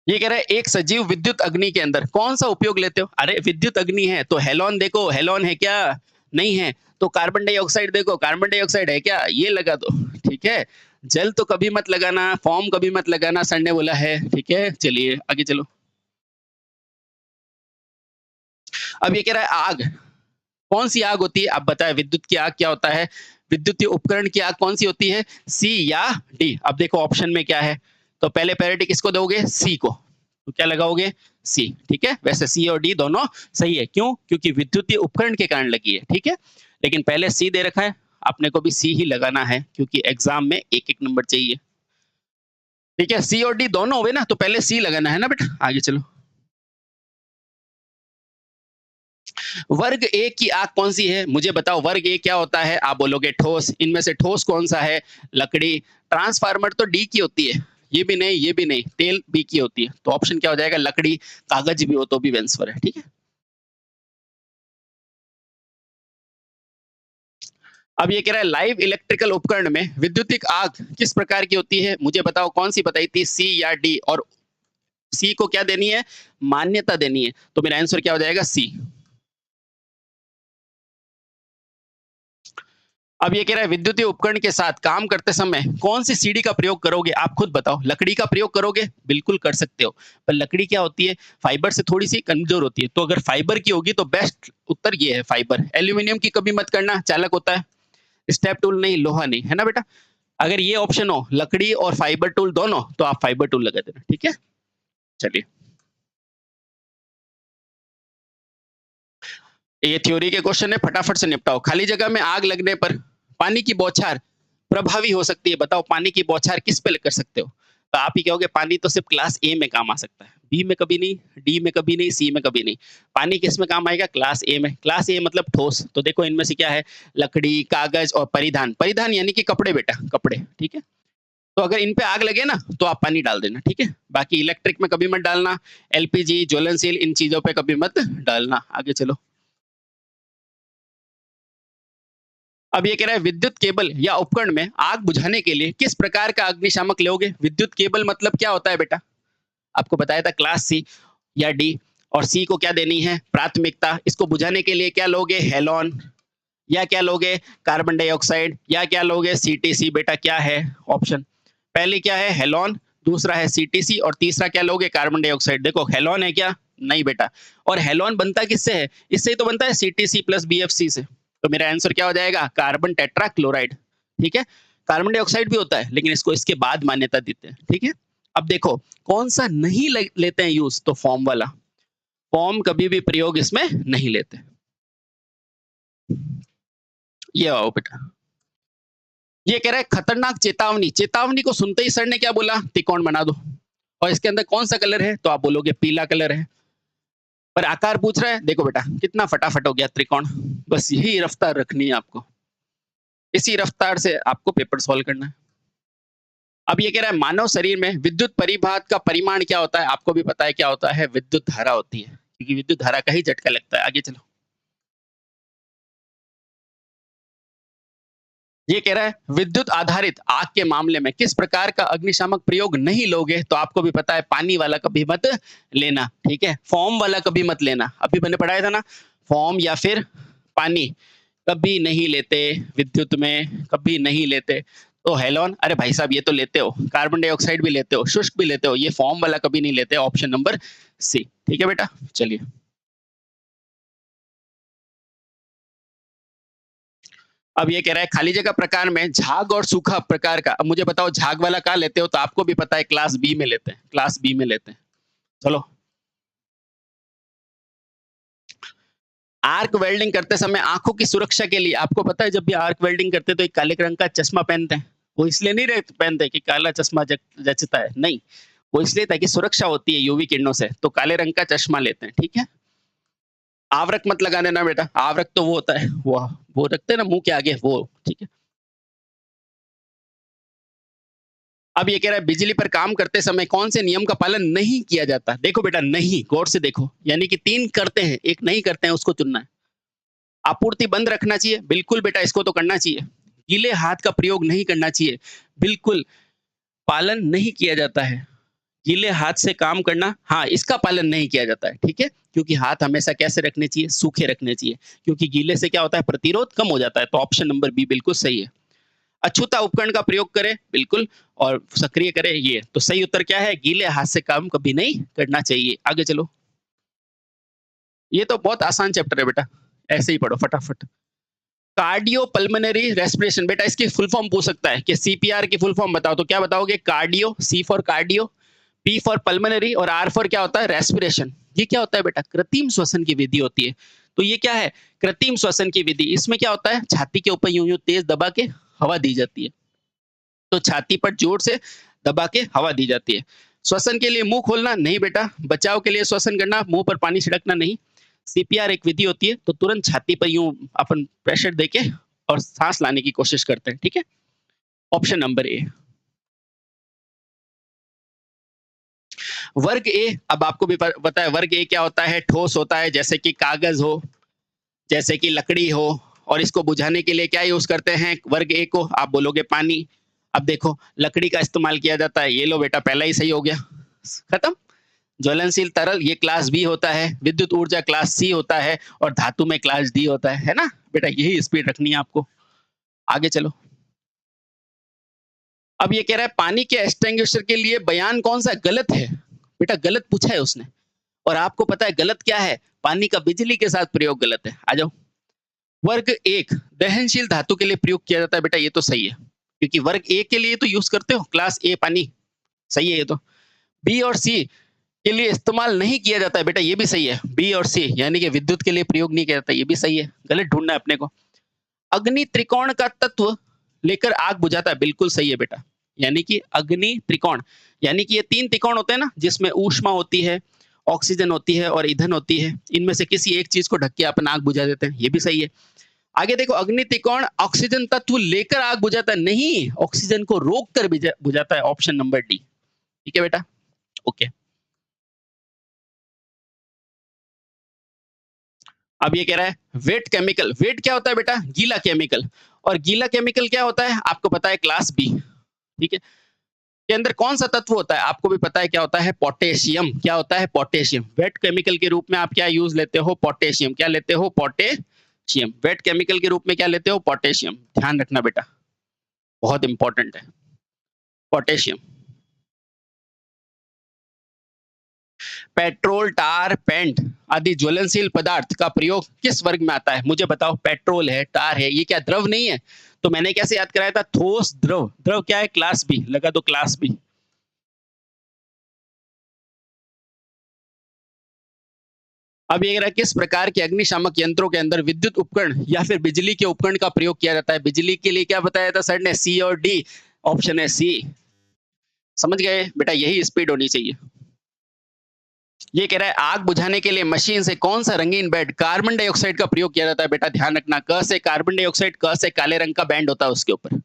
ये कह रहा है एक सजीव विद्युत अग्नि के अंदर कौन सा उपयोग लेते हो? अरे विद्युत अग्नि है तो हेलोन, देखो हेलोन है क्या? नहीं है। तो कार्बन डाइऑक्साइड देखो, कार्बन डाइऑक्साइड है क्या, ये लगा दो, ठीक है। जल तो कभी मत लगाना, फॉर्म कभी मत लगाना, सर ने बोला है, ठीक है। चलिए आगे चलो। अब ये कह रहा है आग, कौन सी आग होती है, आप बताएं। विद्युत की आग क्या होता है, विद्युतीय उपकरण की आग कौन सी होती है, सी या डी। अब देखो ऑप्शन में क्या है, तो पहले प्रायोरिटी किसको दोगे, सी को, तो क्या लगाओगे, सी, ठीक है। वैसे सी और डी दोनों सही है, क्यों, क्योंकि विद्युतीय उपकरण के कारण लगी है, ठीक है। लेकिन पहले सी दे रखा है, आपने को भी सी ही लगाना है, क्योंकि एग्जाम में एक एक नंबर चाहिए, ठीक है। सी और डी दोनों हुए ना, तो पहले सी लगाना है ना बेटा। आगे चलो। वर्ग ए की आग कौन सी है, मुझे बताओ वर्ग ए क्या होता है, आप बोलोगे ठोस। इनमें से ठोस कौन सा है, लकड़ी। ट्रांसफार्मर तो डी की होती है, ये भी नहीं, ये भी नहीं, तेल बी की होती है, तो ऑप्शन क्या हो जाएगा, लकड़ी। कागज भी हो तो भी आंसर है, ठीक है। अब ये कह रहा है लाइव इलेक्ट्रिकल उपकरण में विद्युतिक आग किस प्रकार की होती है, मुझे बताओ कौन सी बताई थी, सी या डी। और सी को क्या देनी है, मान्यता देनी है, तो मेरा आंसर क्या हो जाएगा, सी। अब ये कह रहा है विद्युतीय उपकरण के साथ काम करते समय कौन सी सीढ़ी का प्रयोग करोगे, आप खुद बताओ। लकड़ी का प्रयोग करोगे, बिल्कुल कर सकते हो, पर लकड़ी क्या होती है, फाइबर से थोड़ी सी कमजोर होती है, तो अगर फाइबर की होगी तो बेस्ट उत्तर ये है, फाइबर। एल्यूमिनियम की कभी मत करना, चालक होता है। स्टेप टूल नहीं, लोहा नहीं, है ना बेटा। अगर ये ऑप्शन हो लकड़ी और फाइबर टूल दोनों, तो आप फाइबर टूल लगा देना, ठीक है। चलिए, ये थ्योरी के क्वेश्चन है, फटाफट से निपटाओ। खाली जगह में आग लगने पर पानी की बौछार प्रभावी हो सकती है, बताओ पानी की बौछार किस पे कर सकते हो, तो आप ही कहोगे पानी तो सिर्फ क्लास ए में काम आ सकता है, बी में कभी नहीं, डी में कभी नहीं, सी में कभी नहीं। पानी किस में काम आएगा, क्लास ए में। क्लास ए मतलब ठोस, तो देखो इनमें से क्या है, लकड़ी, कागज और परिधान। परिधान यानी कि कपड़े बेटा, कपड़े, ठीक है। तो अगर इन पे आग लगे ना, तो आप पानी डाल देना, ठीक है। बाकी इलेक्ट्रिक में कभी मत डालना, एलपीजी, ज्वलनशील, इन चीजों पे कभी मत डालना। आगे चलो। अब ये कह रहा है विद्युत केबल या उपकरण में आग बुझाने के लिए किस प्रकार का अग्निशामक लोगे। विद्युत केबल मतलब क्या होता है बेटा, आपको बताया था, क्लास सी या डी। और सी को क्या देनी है, प्राथमिकता। इसको बुझाने के लिए क्या लोगे, हेलोन, या क्या लोगे, कार्बन डाइऑक्साइड, या क्या लोगे, सीटीसी। बेटा क्या है ऑप्शन, पहले क्या है, हेलोन, दूसरा है सीटीसी, और तीसरा क्या लोगे, कार्बन डाइऑक्साइड। देखो हेलोन है क्या, नहीं बेटा। और हेलोन बनता किससे है, इससे ही तो बनता है, सीटीसी प्लस बीएफसी से। तो मेरा आंसर क्या हो जाएगा, कार्बन टेट्रा क्लोराइड, ठीक है। कार्बन डाइऑक्साइड भी होता है, लेकिन इसको इसके बाद मान्यता देते हैं, ठीक है। अब देखो कौन सा नहीं लेते हैं यूज, तो फॉर्म वाला। फॉर्म कभी भी प्रयोग इसमें नहीं लेते। ये आओ बेटा। ये कह रहा है खतरनाक चेतावनी, चेतावनी को सुनते ही सर ने क्या बोला, त्रिकोण बना दो। और इसके अंदर कौन सा कलर है, तो आप बोलोगे पीला कलर है। पर आकार पूछ रहा है, देखो बेटा कितना फटाफट हो गया त्रिकोण। बस यही रफ्तार रखनी है आपको, इसी रफ्तार से आपको पेपर सॉल्व करना है। अब ये कह रहा है मानव शरीर में विद्युत परिबाध का परिमाण क्या होता है, आपको भी पता है क्या होता है, विद्युत धारा होती है, क्योंकि विद्युत धारा का ही झटका लगता है। आगे चलो। ये कह रहा है विद्युत आधारित आग के मामले में किस प्रकार का अग्निशामक प्रयोग नहीं लोगे, तो आपको भी पता है पानी वाला कभी मत लेना, ठीक है। फॉर्म वाला कभी मत लेना, अभी मैंने पढ़ाया था ना, फॉर्म या फिर पानी कभी नहीं लेते, विद्युत में कभी नहीं लेते। तो हेलोन, अरे भाई साहब ये तो लेते हो, कार्बन डाइऑक्साइड भी लेते हो, शुष्क भी लेते हो, ये फॉर्म वाला कभी नहीं लेते, ऑप्शन नंबर सी, ठीक है बेटा। चलिए, अब ये कह रहा है खाली जगह प्रकार में झाग और सूखा प्रकार का। अब मुझे बताओ झाग वाला कहाँ लेते हो, तो आपको भी पता है क्लास बी में लेते हैं, क्लास बी में लेते हैं। चलो, आर्क वेल्डिंग करते समय आंखों की सुरक्षा के लिए, आपको पता है जब भी आर्क वेल्डिंग करते हैं तो एक काले रंग का चश्मा पहनते हैं। वो इसलिए नहीं पहनते कि काला चश्मा जचता है, नहीं, वो इसलिए ताकि सुरक्षा होती है यूवी किरणों से, तो काले रंग का चश्मा लेते हैं, ठीक है। आवरक मत लगा देना बेटा, आवरक तो वो होता है, वो रखते हैं ना मुंह के आगे, वो, ठीक है। अब ये कह रहा है बिजली पर काम करते समय कौन से नियम का पालन नहीं किया जाता। देखो बेटा, नहीं, गौर से देखो, यानी कि 3 करते हैं, एक नहीं करते हैं, उसको चुनना है। आपूर्ति बंद रखना चाहिए, बिल्कुल बेटा इसको तो करना चाहिए। गीले हाथ का प्रयोग नहीं करना चाहिए, बिल्कुल पालन नहीं किया जाता है। गीले हाथ से काम करना, हाँ, इसका पालन नहीं किया जाता है, ठीक है? क्योंकि हाथ हमेशा कैसे रखने चाहिए? सूखे रखने चाहिए, क्योंकि गीले से क्या होता है? प्रतिरोध कम हो जाता है, तो ऑप्शन नंबर बी बिल्कुल सही है। अछूता उपकरण का प्रयोग करें, बिल्कुल, और सक्रिय करें, ये। तो सही उत्तर क्या है? गीले हाथ से काम कभी नहीं करना चाहिए। आगे चलो। ये तो बहुत आसान चैप्टर है बेटा, ऐसे ही पढ़ो फटाफट। कार्डियो पल्मोनरी रेस्पिरेशन, बेटा इसकी फुल फॉर्म पूछ सकता है कि सीपीआर की फुल फॉर्म बताओ, तो क्या बताओगे? Cardio, C for cardio, P for pulmonary और आर फॉर क्या होता है? रेस्पिरेशन। ये क्या होता है बेटा? कृत्रिम श्वसन की विधि होती है। तो ये क्या है? कृत्रिम श्वसन की विधि। इसमें क्या होता है? छाती के ऊपर यूं यूं तेज दबा के हवा दी जाती है, तो छाती पर जोर से दबा के हवा दी जाती है। श्वसन के लिए मुंह खोलना नहीं बेटा, बचाव के लिए श्वसन करना, मुंह पर पानी छिड़कना नहीं। सीपीआर एक विधि होती है, तो तुरंत छाती पर यूं अपन प्रेशर देके और सांस लाने की कोशिश करते हैं, ठीक है? Option number A. वर्ग ए, अब आपको भी पता है वर्ग ए क्या होता है? ठोस होता है, जैसे कि कागज हो, जैसे कि लकड़ी हो, और इसको बुझाने के लिए क्या यूज करते हैं वर्ग ए को? आप बोलोगे पानी। अब देखो, लकड़ी का इस्तेमाल किया जाता है, ये लो बेटा, पहला ही सही हो गया, खत्म। ज्वलनशील तरल ये क्लास बी होता है, विद्युत ऊर्जा क्लास सी होता है, और धातु में क्लास डी होता है ना बेटा? यही स्पीड रखनी है आपको। आगे चलो। अब ये कह रहा है पानी के एक्सटिंग्विशर के लिए बयान कौन सा गलत है? बेटा गलत पूछा है उसने, और आपको पता है गलत क्या है? पानी का बिजली के साथ प्रयोग गलत है। आ जाओ। वर्ग एक, दहनशील धातु के लिए प्रयोग किया जाता है, बेटा ये तो सही है, क्योंकि वर्ग ए के लिए तो यूज करते हो, क्लास ए पानी, सही है ये तो। बी और सी के लिए इस्तेमाल नहीं किया जाता है, बेटा ये भी सही है। बी और सी यानी कि विद्युत के लिए प्रयोग नहीं किया जाता, ये भी सही है। गलत ढूंढना है अपने को। अग्नि त्रिकोण का तत्व लेकर आग बुझाता है, बिल्कुल सही है बेटा। यानी कि अग्नि त्रिकोण, यानी कि ये तीन त्रिकोण होते हैं ना, जिसमें ऊष्मा होती है, ऑक्सीजन होती है और ईंधन होती है, इनमें से किसी एक चीज को ढक के अपन आग बुझा देते हैं, ये भी सही है। आगे देखो, अग्नि त्रिकोण ऑक्सीजन तत्व लेकर आग बुझाता है, नहीं, ऑक्सीजन को रोक कर बुझाता है, ऑप्शन नंबर डी। ठीक है बेटा, ओके। अब ये कह रहा है वेट केमिकल, वेट क्या होता है बेटा? गीला केमिकल, और गीला केमिकल क्या होता है? आपको पता है, क्लास बी, ठीक है? के अंदर कौन सा तत्व होता है? आपको भी पता है क्या होता है? पोटेशियम। क्या होता है? पोटेशियम। वेट केमिकल के रूप में आप क्या यूज लेते हो? पोटेशियम। क्या लेते हो? पोटेशियम। वेट केमिकल के रूप में क्या लेते हो? पोटेशियम। ध्यान रखना बेटा, बहुत इंपॉर्टेंट है पोटेशियम। पेट्रोल, टार, पेंट आदि ज्वलनशील पदार्थ का प्रयोग किस वर्ग में आता है? मुझे बताओ। पेट्रोल है, टार है, ये क्या द्रव नहीं है? तो मैंने कैसे याद कराया था? ठोस द्रव। द्रव क्या है? Class B. लगा दो क्लास बी। अब ये रहा, किस प्रकार के अग्निशामक यंत्रों के अंदर विद्युत उपकरण या फिर बिजली के उपकरण का प्रयोग किया जाता है? बिजली के लिए क्या बताया था सर ने? सी और डी। ऑप्शन है सी। समझ गए बेटा, यही स्पीड होनी चाहिए। ये कह रहा है आग बुझाने के लिए मशीन से कौन सा रंगीन बैंड कार्बन डाइऑक्साइड का प्रयोग किया जाता है? बेटा ध्यान रखना, क से कार्बन डाइऑक्साइड, क से काले रंग का बैंड होता है उसके ऊपर।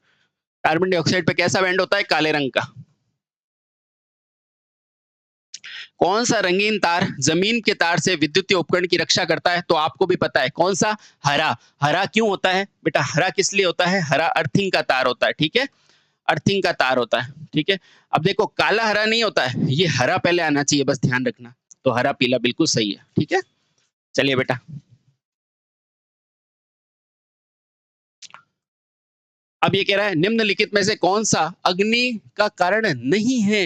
कार्बन डाइऑक्साइड पे कैसा बैंड होता है? काले रंग का। कौन सा रंगीन तार जमीन के तार से विद्युतीय उपकरण की रक्षा करता है? तो आपको भी पता है कौन सा? हरा। हरा क्यों होता है बेटा? हरा किस लिए होता है? हरा अर्थिंग का तार होता है, ठीक है? अर्थिंग का तार होता है, ठीक है? अब देखो, काला हरा नहीं होता है, ये हरा पहले आना चाहिए, बस ध्यान रखना। तो हरा पीला बिल्कुल सही है, ठीक है? चलिए बेटा, अब ये कह रहा है निम्नलिखित में से कौन सा अग्नि का कारण नहीं है?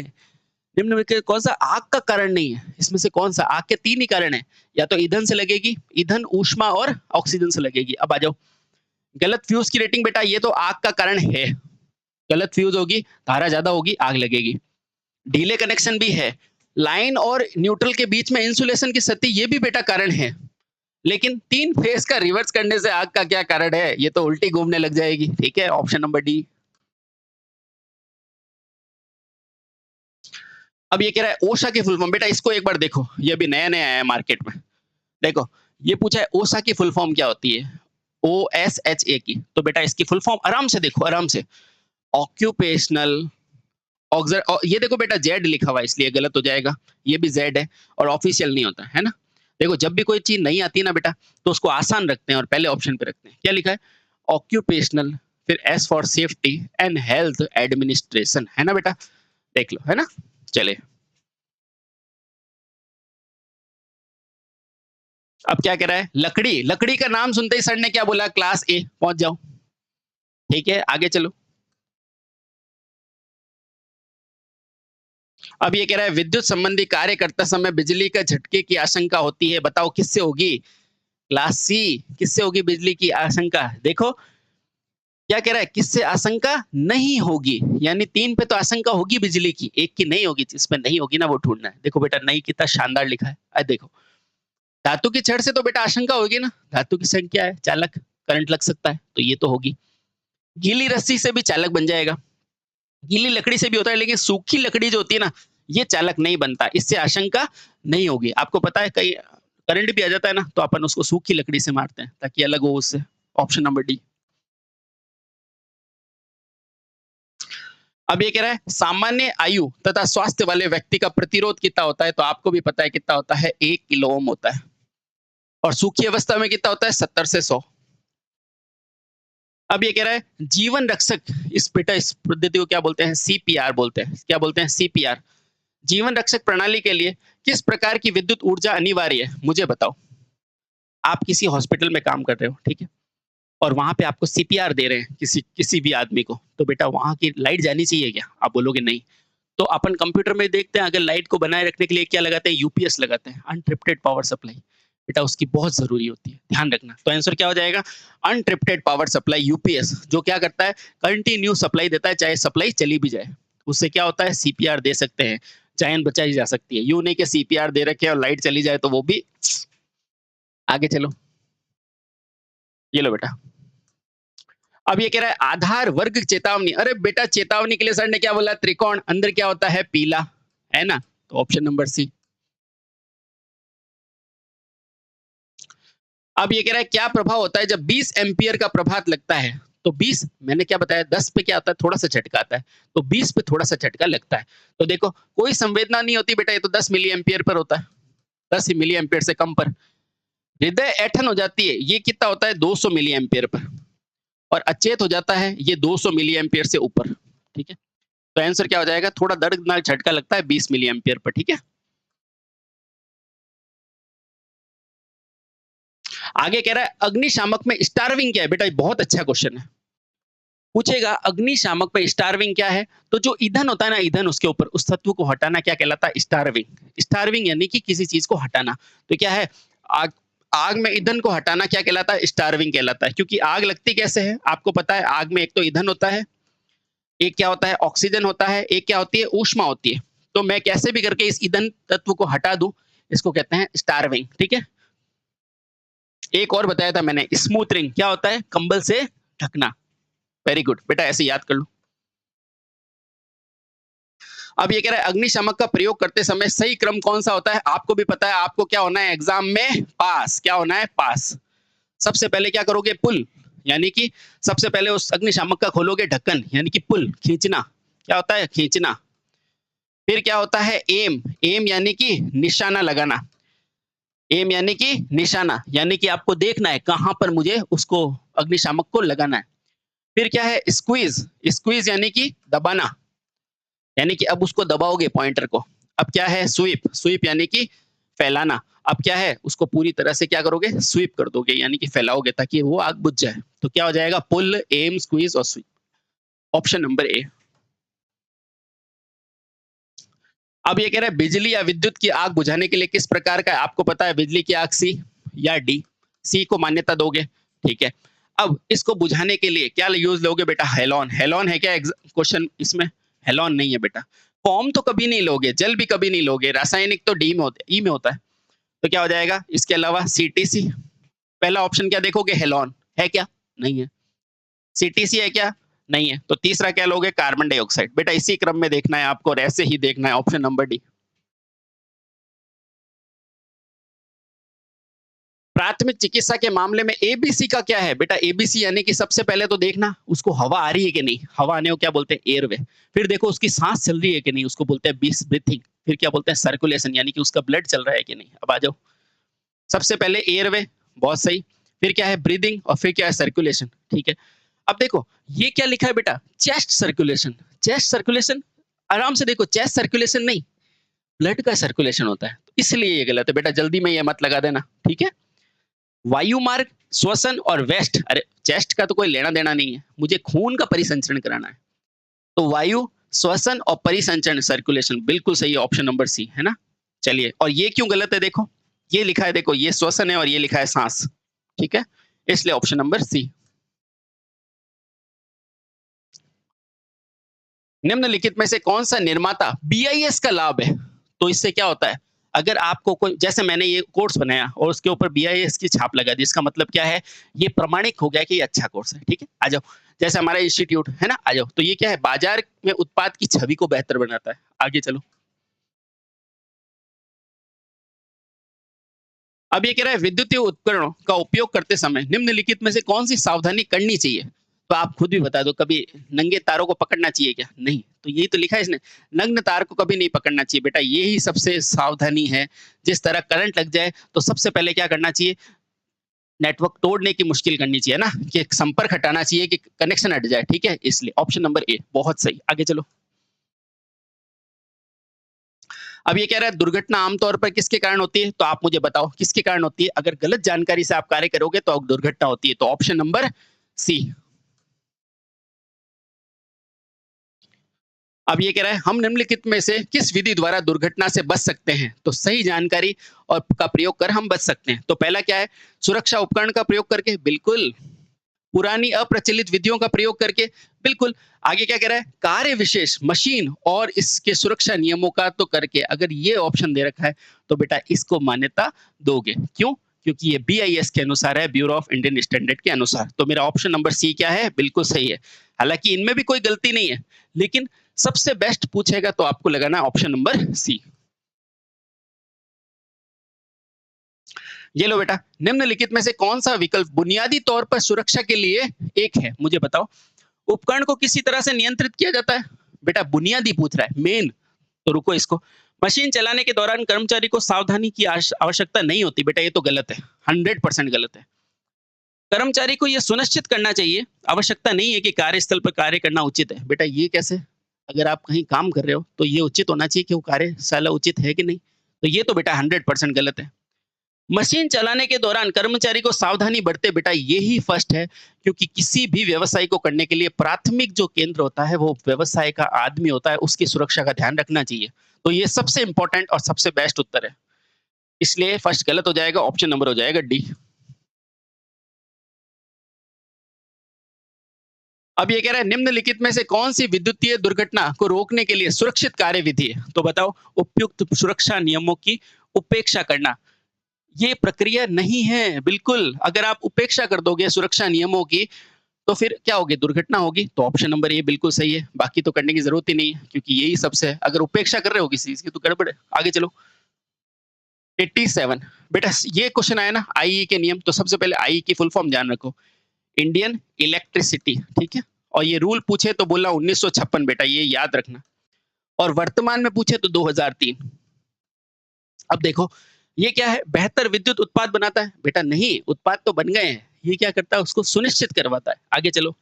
निम्नलिखित कौन सा आग का कारण नहीं है? इसमें से कौन सा? आग के तीन ही कारण है, या तो ईंधन से लगेगी, ईंधन, ऊष्मा और ऑक्सीजन से लगेगी। अब आ जाओ। गलत फ्यूज की रेटिंग, बेटा ये तो आग का कारण है। गलत फ्यूज होगी, धारा ज्यादा होगी, आग लगेगी। ढीले कनेक्शन भी है। लाइन और न्यूट्रल के बीच में इंसुलेशन की सती, ये भी बेटा कारण है। लेकिन तीन फेज का रिवर्स करने से आग का क्या कारण है? ये तो उल्टी घूमने लग जाएगी, ठीक है? Option number D. अब ये कह रहा है ओशा की फुल फॉर्म, बेटा इसको एक बार देखो, ये अभी नया नया आया है मार्केट में। देखो, ये पूछा है ओशा की फुल फॉर्म क्या होती है? OSHA की। तो बेटा इसकी फुल फॉर्म आराम से देखो, आराम से। ऑक्यूपेशनल ऑक्सर, ये देखो बेटा जेड लिखा हुआ है, इसलिए गलत हो जाएगा। ये भी जेड है, और ऑफिशियल नहीं होता है ना? देखो, जब भी कोई चीज नहीं आती है ना बेटा, तो उसको आसान रखते हैं और पहले ऑप्शन पे रखते हैं। क्या लिखा है? ऑक्यूपेशनल, फिर S for safety and health administration, है ना बेटा? देख लो, है ना? चले। अब क्या कह रहा है, लकड़ी, लकड़ी का नाम सुनते ही सर ने क्या बोला, क्लास ए, पहुंच जाओ। ठीक है, आगे चलो। अब ये कह रहा है विद्युत संबंधी कार्य करते समय बिजली का झटके की आशंका होती है, बताओ किससे होगी। क्लास सी, किससे होगी बिजली की आशंका। देखो क्या कह रहा है, किससे आशंका नहीं होगी, यानी 3 पे तो आशंका होगी बिजली की, एक की नहीं होगी, जिसमें नहीं होगी ना वो ढूंढना है। देखो बेटा नहीं कितना शानदार लिखा है। देखो धातु की छड़ से तो बेटा आशंका होगी ना, धातु की छड़ क्या है, चालक, करंट लग सकता है, तो ये तो होगी। गीली रस्सी से भी चालक बन जाएगा, गीली लकड़ी से भी होता है, लेकिन सूखी लकड़ी जो होती है ना, ये चालक नहीं बनता, इससे आशंका नहीं होगी। आपको पता है कई करंट भी आ जाता है ना, तो अपन उसको सूखी लकड़ी से मारते हैं ताकि अलग हो उससे। Option number D. अब ये कह रहा है सामान्य आयु तथा स्वास्थ्य वाले व्यक्ति का प्रतिरोध कितना होता है, तो आपको भी पता है कितना होता है, 1 किलो ओम होता है। और सूखी अवस्था में कितना होता है, 70 से 100। अब ये कह रहा है जीवन रक्षक, इस बेटा इस पद्धति को क्या बोलते हैं, सीपीआर बोलते हैं। क्या बोलते हैं, सीपीआर। जीवन रक्षक प्रणाली के लिए किस प्रकार की विद्युत ऊर्जा अनिवार्य है, मुझे बताओ। आप किसी हॉस्पिटल में काम कर रहे हो, ठीक है, और वहां पे आपको सीपीआर दे रहे हैं किसी किसी भी आदमी को, तो बेटा वहां की लाइट जानी चाहिए क्या, आप बोलोगे नहीं। तो अपन कंप्यूटर में देखते हैं, अगर लाइट को बनाए रखने के लिए क्या लगाते हैं, यूपीएस लगाते हैं, अनट्रिप्टेड पावर सप्लाई। बेटा उसकी बहुत जरूरी होती है, ध्यान रखना। तो आंसर क्या हो जाएगा, अनट्रिप्टेड पावर सप्लाई, यूपीएस, जो क्या करता है, कंटिन्यू सप्लाई देता है, चाहे सप्लाई चली भी जाए। उससे क्या होता है, सीपीआर दे सकते हैं, जान बचाई जा सकती है। यूं नहीं कि सीपीआर दे रखे और लाइट चली जाए तो वो भी। आगे चलो, ये लो बेटा। अब ये कह रहा है आधार वर्ग चेतावनी। अरे बेटा चेतावनी के लिए सर ने क्या बोला, त्रिकोण, अंदर क्या होता है, पीला, है ना, तो ऑप्शन नंबर सी। अब ये कह रहा है क्या प्रभाव होता है जब 20 एम्पियर का प्रभात लगता है, तो 20, मैंने क्या बताया, 10 पे क्या आता है, थोड़ा सा झटका आता है, तो 20 पे थोड़ा सा झटका लगता है। तो देखो कोई संवेदना नहीं होती बेटा, ये तो 10 मिली एम्पियर पर होता है, 10 मिली एम्पियर से कम पर। हृदय ऐठन हो जाती है, ये कितना होता है, 200 मिली एम्पियर पर। और अचेत हो जाता है ये 200 मिली एम्पियर से ऊपर। ठीक है, तो आंसर क्या हो जाएगा, थोड़ा दर्दनाक झटका लगता है 20 मिली एम्पियर पर। ठीक है, आगे कह रहा है अग्निशामक में स्टारविंग क्या है। बेटा बहुत अच्छा क्वेश्चन है, पूछेगा अग्निशामक में स्टारविंग क्या है, तो जो ईंधन होता है ना, ईंधन, उसके ऊपर उस तत्व को हटाना क्या कहलाता है, स्टारविंग। स्टारविंग यानी कि किसी चीज को हटाना। तो क्या है, आग, आग में ईंधन को हटाना क्या कहलाता है, स्टारविंग कहलाता है। क्योंकि आग लगती कैसे है, आपको पता है, आग में एक तो ईंधन होता है, एक क्या होता है, ऑक्सीजन होता है, एक क्या होती है, ऊष्मा होती है। तो मैं कैसे भी करके इस ईंधन तत्व को हटा दूं, इसको कहते हैं स्टारविंग। ठीक है, एक और बताया था मैंने, स्मूथरिंग, क्या होता है, कंबल से ढकना। वेरी गुड बेटा, ऐसे याद कर लो। अब ये कह रहा है अग्निशामक का प्रयोग करते समय सही क्रम कौन सा होता है, आपको भी पता है, आपको क्या होना है एग्जाम में, पास। क्या होना है, पास। सबसे पहले क्या करोगे, पुल, यानी कि सबसे पहले उस अग्निशामक का खोलोगे ढक्कन, यानी कि पुल, खींचना। क्या होता है, खींचना। फिर क्या होता है, एम, एम यानी कि निशाना लगाना। एम यानी कि निशाना, यानी कि आपको देखना है कहां पर मुझे उसको अग्निशामक को लगाना है। फिर क्या है, स्क्वीज, स्क्वीज यानी कि दबाना, यानी कि अब उसको दबाओगे पॉइंटर को। अब क्या है, स्वीप, स्वीप यानी कि फैलाना। अब क्या है, उसको पूरी तरह से क्या करोगे, स्वीप कर दोगे, यानी कि फैलाओगे ताकि वो आग बुझ जाए। तो क्या हो जाएगा, पुल, एम, स्क्वीज और स्वीप। Option number A. अब ये कह रहा है बिजली या विद्युत की आग बुझाने के लिए किस प्रकार का है, आपको पता है, बिजली की आग सी या डी। सी को मान्यता दोगे, ठीक है। अब इसको बुझाने के लिए क्या यूज लोगे बेटा, हेलोन। हेलोन है क्या क्वेश्चन इसमें, हेलोन नहीं है बेटा। फॉर्म तो कभी नहीं लोगे, जल भी कभी नहीं लोगे, रासायनिक तो डी में होता है, ई में होता है। तो क्या हो जाएगा, इसके अलावा सीटीसी। पहला ऑप्शन क्या देखोगे, हेलोन है क्या, नहीं है। सीटीसी है क्या, नहीं है। तो तीसरा क्या लोगे, कार्बन डाइऑक्साइड। बेटा इसी क्रम में देखना है आपको और ऐसे ही देखना है, ऑप्शन नंबर डी। प्राथमिक चिकित्सा के मामले में एबीसी का क्या है बेटा, एबीसी यानी कि सबसे पहले तो देखना उसको हवा आ रही है कि नहीं, हवा आने को क्या बोलते हैं, एयरवे। फिर देखो उसकी सांस चल रही है कि नहीं, उसको बोलते हैं ब्रीथिंग। फिर क्या बोलते हैं, सर्कुलेशन, यानी कि उसका ब्लड चल रहा है कि नहीं। अब आ जाओ, सबसे पहले एयरवे, बहुत सही। फिर क्या है, ब्रीदिंग, और फिर क्या है, सर्कुलेशन। ठीक है, अब देखो ये क्या लिखा है बेटा, चेस्ट सर्कुलेशन। चेस्ट सर्कुलेशन, आराम से देखो, चेस्ट सर्कुलेशन नहीं, ब्लड का सर्कुलेशन होता है, तो इसलिए ये गलत है बेटा, जल्दी में ये मत लगा देना। ठीक है, वायु मार्ग, श्वसन और वेस्ट, अरे चेस्ट का तो कोई लेना देना नहीं है, मुझे खून का परिसंचरण कराना है। तो वायु, श्वसन और परिसंचरण, सर्कुलेशन, बिल्कुल सही है, ऑप्शन नंबर सी है ना। चलिए, और ये क्यों गलत है देखो, ये लिखा है, देखो ये श्वसन है और ये लिखा है सांस, ठीक है, इसलिए ऑप्शन नंबर सी। निम्नलिखित में से कौन सा निर्माता बीआईएस का लाभ है? तो इससे क्या होता है, अगर आपको कोई, जैसे मैंने ये कोर्स बनाया और उसके ऊपर बीआईएस की छाप लगा दी, इसका मतलब क्या है, ये प्रमाणिक हो गया कि ये अच्छा कोर्स है, ठीक है, आ जाओ। जैसे हमारा इंस्टीट्यूट है ना, आ जाओ, तो ये क्या है, बाजार में उत्पाद की छवि को बेहतर बनाता है। आगे चलो। अब ये कह रहा है विद्युतीय उपकरणों का उपयोग करते समय निम्नलिखित में से कौन सी सावधानी करनी चाहिए? तो आप खुद भी बता दो, कभी नंगे तारों को पकड़ना चाहिए क्या? नहीं। तो यही तो लिखा है इसने, नग्न तार को कभी नहीं पकड़ना चाहिए बेटा, यही सबसे सावधानी है। जिस तरह करंट लग जाए तो सबसे पहले क्या करना चाहिए, नेटवर्क तोड़ने की मुश्किल करनी चाहिए ना, कि संपर्क हटाना चाहिए कि कनेक्शन हट जाए, ठीक है, इसलिए ऑप्शन नंबर ए बहुत सही। आगे चलो। अब ये कह रहा है दुर्घटना आमतौर पर किसके कारण होती है, तो आप मुझे बताओ किसके कारण होती है, अगर गलत जानकारी से आप कार्य करोगे तो दुर्घटना होती है, तो ऑप्शन नंबर सी। अब ये कह रहा है हम निम्नलिखित में से किस विधि द्वारा दुर्घटना से बच सकते हैं, तो सही जानकारी और का प्रयोग कर हम बच सकते हैं। तो पहला क्या है, सुरक्षा उपकरण का प्रयोग करके, बिल्कुल। पुरानी अप्रचलित विधियों का प्रयोग करके, बिल्कुल। आगे क्या कह रहा है, कार्य विशेष मशीन और इसके सुरक्षा नियमों का तो करके, अगर ये ऑप्शन दे रखा है तो बेटा इसको मान्यता दोगे, क्यों, क्योंकि ये बीआईएस के अनुसार है, ब्यूरो ऑफ इंडियन स्टैंडर्ड के अनुसार। तो मेरा ऑप्शन नंबर सी क्या है, बिल्कुल सही है। हालांकि इनमें भी कोई गलती नहीं है, लेकिन सबसे बेस्ट पूछेगा तो आपको लगाना ऑप्शन नंबर सी। ये लो बेटा, निम्नलिखित में से कौन सा विकल्प बुनियादी तौर पर सुरक्षा के लिए एक है, मुझे बताओ। उपकरण को किसी तरह से नियंत्रित किया जाता है, बेटा बुनियादी पूछ रहा है, मेन। तो रुको इसको, मशीन चलाने के दौरान कर्मचारी को सावधानी की आवश्यकता नहीं होती, बेटा ये तो गलत है, 100% गलत है। कर्मचारी को यह सुनिश्चित करना चाहिए, आवश्यकता नहीं है कि कार्यस्थल पर कार्य करना उचित है, बेटा ये कैसे, अगर आप कहीं काम कर रहे हो तो ये उचित होना चाहिए कि वो कार्यशाला उचित है कि नहीं, तो ये तो बेटा 100% गलत है। मशीन चलाने के दौरान कर्मचारी को सावधानी बरते, बेटा यही फर्स्ट है, क्योंकि किसी भी व्यवसाय को करने के लिए प्राथमिक जो केंद्र होता है वो व्यवसाय का आदमी होता है, उसकी सुरक्षा का ध्यान रखना चाहिए। तो ये सबसे इंपॉर्टेंट और सबसे बेस्ट उत्तर है, इसलिए फर्स्ट गलत हो जाएगा, ऑप्शन नंबर हो जाएगा डी। अब ये कह रहा है निम्नलिखित में से कौन सी विद्युतीय दुर्घटना को रोकने के लिए सुरक्षित कार्य विधि है, तो बताओ। उपयुक्त सुरक्षा नियमों की उपेक्षा करना, ये प्रक्रिया नहीं है, बिल्कुल। अगर आप उपेक्षा कर दोगे सुरक्षा नियमों की तो फिर क्या होगी, दुर्घटना होगी। तो ऑप्शन नंबर ए बिल्कुल सही है, बाकी तो करने की जरूरत ही नहीं है, क्योंकि यही सबसे है। अगर उपेक्षा कर रहे हो किसी चीज की तो गड़बड़ है। आगे चलो। 87, बेटा ये क्वेश्चन आया ना आईई के नियम, तो सबसे पहले आई की फुल फॉर्म जान रखो, इंडियन इलेक्ट्रिसिटी, ठीक है। और ये रूल पूछे तो बोला 1956, बेटा ये याद रखना। और वर्तमान में पूछे तो 2003। अब देखो, ये क्या है, बेहतर विद्युत उत्पाद बनाता है, बेटा नहीं, उत्पाद तो बन गए हैं, ये क्या करता है, उसको सुनिश्चित करवाता है। आगे चलो।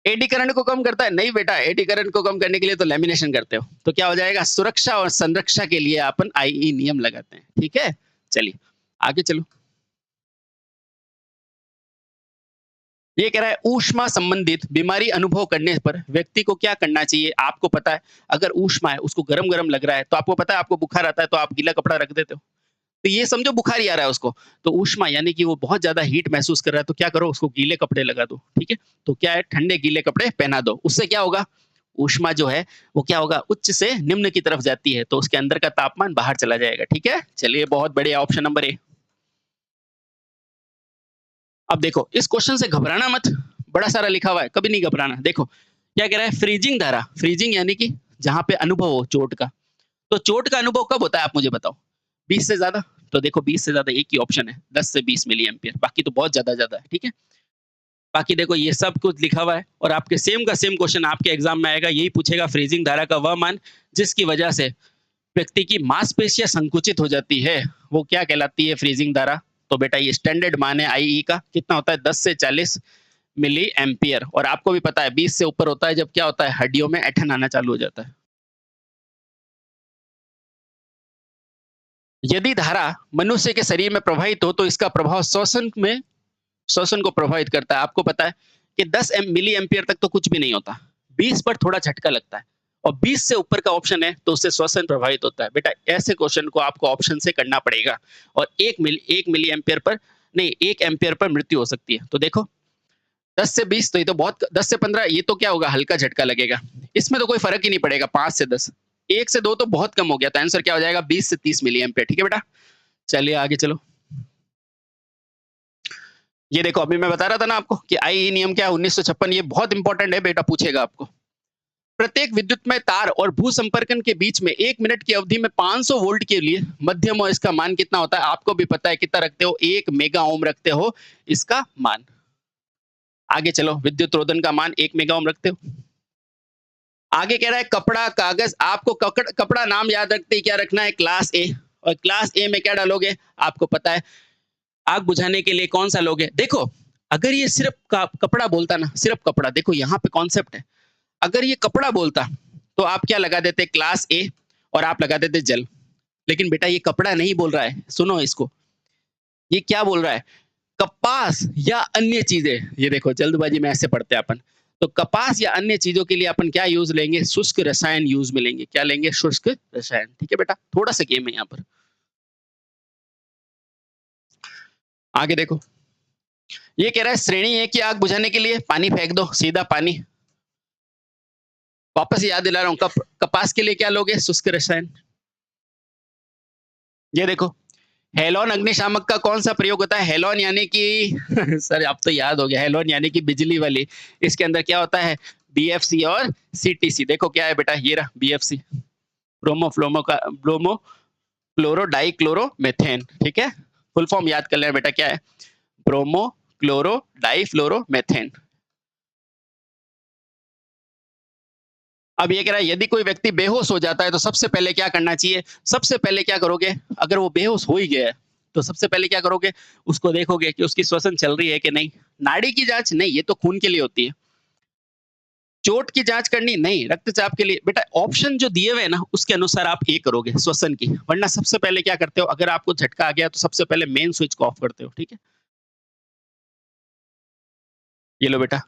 एडी करंट को कम करता है, नहीं बेटा, एडी करंट को कम करने के लिए तो लेमिनेशन करते हो, तो क्या हो जाएगा, सुरक्षा और संरक्षा के लिए अपन आईई नियम लगाते हैं, ठीक है। चलिए आगे चलो। ये कह रहा है ऊष्मा संबंधित बीमारी अनुभव करने पर व्यक्ति को क्या करना चाहिए, आपको पता है। अगर ऊष्मा है, उसको गरम गरम लग रहा है, तो आपको पता है, आपको बुखार आता है तो आप गीला कपड़ा रख देते हो, तो ये समझो बुखार ही आ रहा है उसको। तो ऊष्मा यानी कि वो बहुत ज्यादा हीट महसूस कर रहा है, तो क्या करो, उसको गीले कपड़े लगा दो, ठीक है। तो क्या है, ठंडे गीले कपड़े पहना दो, उससे क्या होगा, ऊष्मा जो है वो क्या होगा, उच्च से निम्न की तरफ जाती है, तो उसके अंदर का तापमान बाहर चला जाएगा, ठीक है। चलिए बहुत बढ़िया, ऑप्शन नंबर ए। अब देखो, इस क्वेश्चन से घबराना मत, बड़ा सारा लिखा हुआ है, कभी नहीं घबराना। देखो क्या कह रहा है, फ्रीजिंग धारा, फ्रीजिंग यानी कि जहां पे अनुभव हो चोट का, तो चोट का अनुभव कब होता है, आप मुझे बताओ। 20 से ज्यादा, तो देखो 20 से ज्यादा एक ही ऑप्शन है, 10 से 20 मिली एम्पियर, बाकी तो बहुत ज्यादा ज्यादा है, ठीक है। बाकी देखो ये सब कुछ लिखा हुआ है, और आपके सेम का सेम क्वेश्चन आपके एग्जाम में आएगा, यही पूछेगा, फ्रीजिंग धारा का वह मान जिसकी वजह से व्यक्ति की मांसपेशियां संकुचित हो जाती है, वो क्या कहलाती है, फ्रीजिंग धारा। तो बेटा ये स्टैंडर्ड मान है आईई का, कितना होता है, 10 से 40 मिली एम्पियर, और आपको भी पता है 20 से ऊपर होता है जब क्या होता है, हड्डियों में ऐठन आना चालू हो जाता है। यदि धारा मनुष्य के शरीर में प्रवाहित हो तो इसका प्रभाव श्वसन को प्रभावित करता है। आपको पता है कि 10 मिली एम्पियर तक तो कुछ भी नहीं होता, 20 पर थोड़ा झटका लगता है और 20 से ऊपर का ऑप्शन है तो उससे श्वसन प्रभावित होता है। बेटा ऐसे क्वेश्चन को आपको ऑप्शन से करना पड़ेगा और 1 मिली एम्पियर पर नहीं 1 एम्पियर पर मृत्यु हो सकती है। तो देखो 10 से 20 तो ये तो बहुत, 10 से 15 ये तो क्या होगा, हल्का झटका लगेगा, इसमें तो कोई फर्क ही नहीं पड़ेगा। 5 से 10, 1 से 2 तो बहुत कम हो गया, तो आंसर क्या हो जाएगा 20 से 30 मिली एम्पियर। ठीक है बेटा, चलिए आगे चलो। ये देखो अभी मैं बता रहा था ना आपको कि आई नियम क्या है 1956, ये बहुत इंपॉर्टेंट है बेटा, पूछेगा आपको। प्रत्येक विद्युतमय तार और भू संपर्कन के बीच में 1 मिनट की अवधि में 500 वोल्ट के लिए मध्यम और इसका मान कितना होता है, आपको भी पता है कितना रखते हो, 1 मेगा ओम रखते हो इसका मान। आगे चलो, विद्युत रोधन का मान 1 मेगा ओम रखते हो। आगे कह रहा है कपड़ा कागज, आपको कपड़ा नाम याद रखते ही क्या रखना है, क्लास ए, और क्लास ए में क्या डालोगे, आपको पता है आग बुझाने के लिए कौन सा लोगे। देखो अगर ये सिर्फ कपड़ा बोलता ना, सिर्फ कपड़ा, देखो यहाँ पे कॉन्सेप्ट है, अगर ये कपड़ा बोलता तो आप क्या लगा देते, क्लास ए, और आप लगा देते जल। लेकिन बेटा ये कपड़ा नहीं बोल रहा है, सुनो इसको, ये क्या बोल रहा है, कपास या अन्य चीजें। ये देखो जल्दबाजी में ऐसे पढ़ते हैं अपन, तो कपास या अन्य चीजों के लिए अपन क्या यूज लेंगे, शुष्क रसायन यूज में लेंगे। क्या लेंगे, शुष्क रसायन। ठीक है बेटा, थोड़ा सा गेम है यहाँ पर। आगे देखो, ये कह रहा है श्रेणी ए की आग बुझाने के लिए पानी फेंक दो, सीधा पानी। वापस याद दिला रहा हूँ, कपास के लिए क्या लोगे, शुष्क रसायन। ये देखो हेलोन अग्निशामक का कौन सा प्रयोग होता है, हेलोन यानी कि सर आप तो याद हो गया, हेलोन यानी कि बिजली वाली, इसके अंदर क्या होता है, बीएफसी और सीटीसी। देखो क्या है बेटा, ये रहा BFC, bromo chloro die chloro methane. ठीक है, फुल फॉर्म याद कर लेना बेटा, क्या है, ब्रोमो क्लोरो डाई फ्लोरो मेथेन। अब ये कह रहा है यदि कोई व्यक्ति बेहोश हो जाता है तो सबसे पहले क्या करना चाहिए, सबसे पहले क्या करोगे, अगर वो बेहोश हो ही गया है तो सबसे पहले क्या करोगे, उसको देखोगे कि उसकी श्वसन चल रही है कि नहीं। नाड़ी की जांच नहीं, ये तो खून के लिए होती है। चोट की जांच करनी नहीं, रक्तचाप के लिए। बेटा ऑप्शन जो दिए हुए हैं ना उसके अनुसार आप ये करोगे श्वसन की, वरना सबसे पहले क्या करते हो, अगर आपको झटका आ गया तो सबसे पहले मेन स्विच को ऑफ करते हो। ठीक है, ये लो बेटा,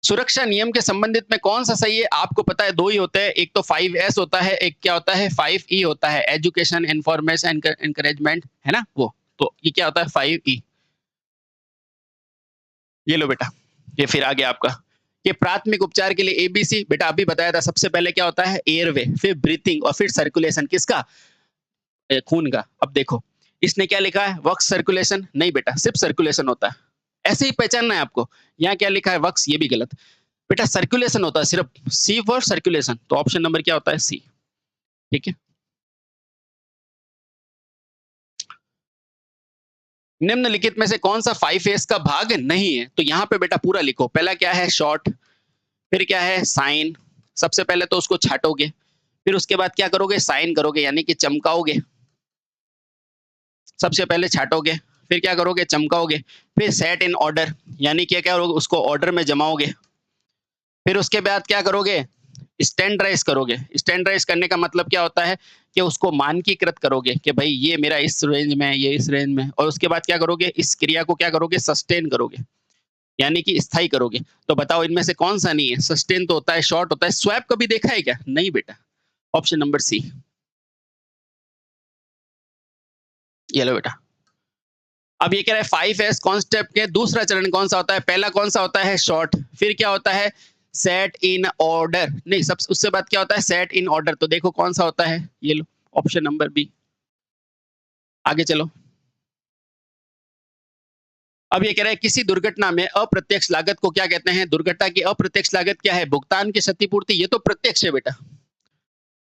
सुरक्षा नियम के संबंधित में कौन सा सही है, आपको पता है दो ही होते हैं, एक तो 5S होता है, एक क्या होता है 5E होता है, एजुकेशन इंफॉर्मेशन एनकरेजमेंट, है ना वो, तो ये क्या होता है 5E। ये लो बेटा, ये फिर आ गया आपका कि प्राथमिक उपचार के लिए ABC, बेटा अभी बताया था, सबसे पहले क्या होता है एयरवे, फिर ब्रीथिंग और फिर सर्कुलेशन, किसका, खून का। अब देखो इसने क्या लिखा है, वक्स सर्कुलेशन, नहीं बेटा सिर्फ सर्कुलेशन होता है, ऐसे ही पहचानना है आपको। यहाँ क्या लिखा है वक्स, ये भी गलत, बेटा सर्कुलेशन होता है सिर्फ, सी फॉर सर्कुलेशन, तो ऑप्शन नंबर क्या होता है सी। ठीक है, निम्नलिखित में से कौन सा 5S का भाग नहीं है, तो यहाँ पे बेटा पूरा लिखो। पहला क्या है शॉर्ट, फिर क्या है साइन, सबसे पहले तो उसको छाटोगे, फिर उसके बाद क्या करोगे, साइन करोगे यानी कि चमकाओगे, सबसे पहले छाटोगे, फिर क्या करोगे, चमकाओगे, फिर सेट इन ऑर्डर यानी क्या क्या करोगे, उसको ऑर्डर में जमाओगे, फिर उसके बाद क्या करोगे, स्टैंडर्डाइज करोगे। स्टैंडर्डाइज करने का मतलब क्या होता है कि उसको मानकीकृत करोगे कि भाई ये मेरा इस रेंज में है, ये इस रेंज में, और उसके बाद क्या करोगे, इस क्रिया को क्या करोगे, सस्टेन करोगे यानी कि स्थायी करोगे। तो बताओ इनमें से कौन सा नहीं है, सस्टेन तो होता है, शॉर्ट होता है, स्वैप कभी देखा है क्या, नहीं बेटा, ऑप्शन नंबर सी। ये लो बेटा, अब ये कह रहा है 5S कॉन्सेप्ट के दूसरा चरण कौन सा होता है, पहला कौन सा होता है शॉर्ट, फिर क्या होता है सेट इन ऑर्डर, नहीं सब उससे बाद क्या होता है सेट इन ऑर्डर, तो देखो कौन सा होता है, ये लो ऑप्शन नंबर बी। आगे चलो, अब ये कह रहा है किसी दुर्घटना में अप्रत्यक्ष लागत को क्या कहते हैं, दुर्घटना की अप्रत्यक्ष लागत क्या है, भुगतान की क्षतिपूर्ति, ये तो प्रत्यक्ष है बेटा।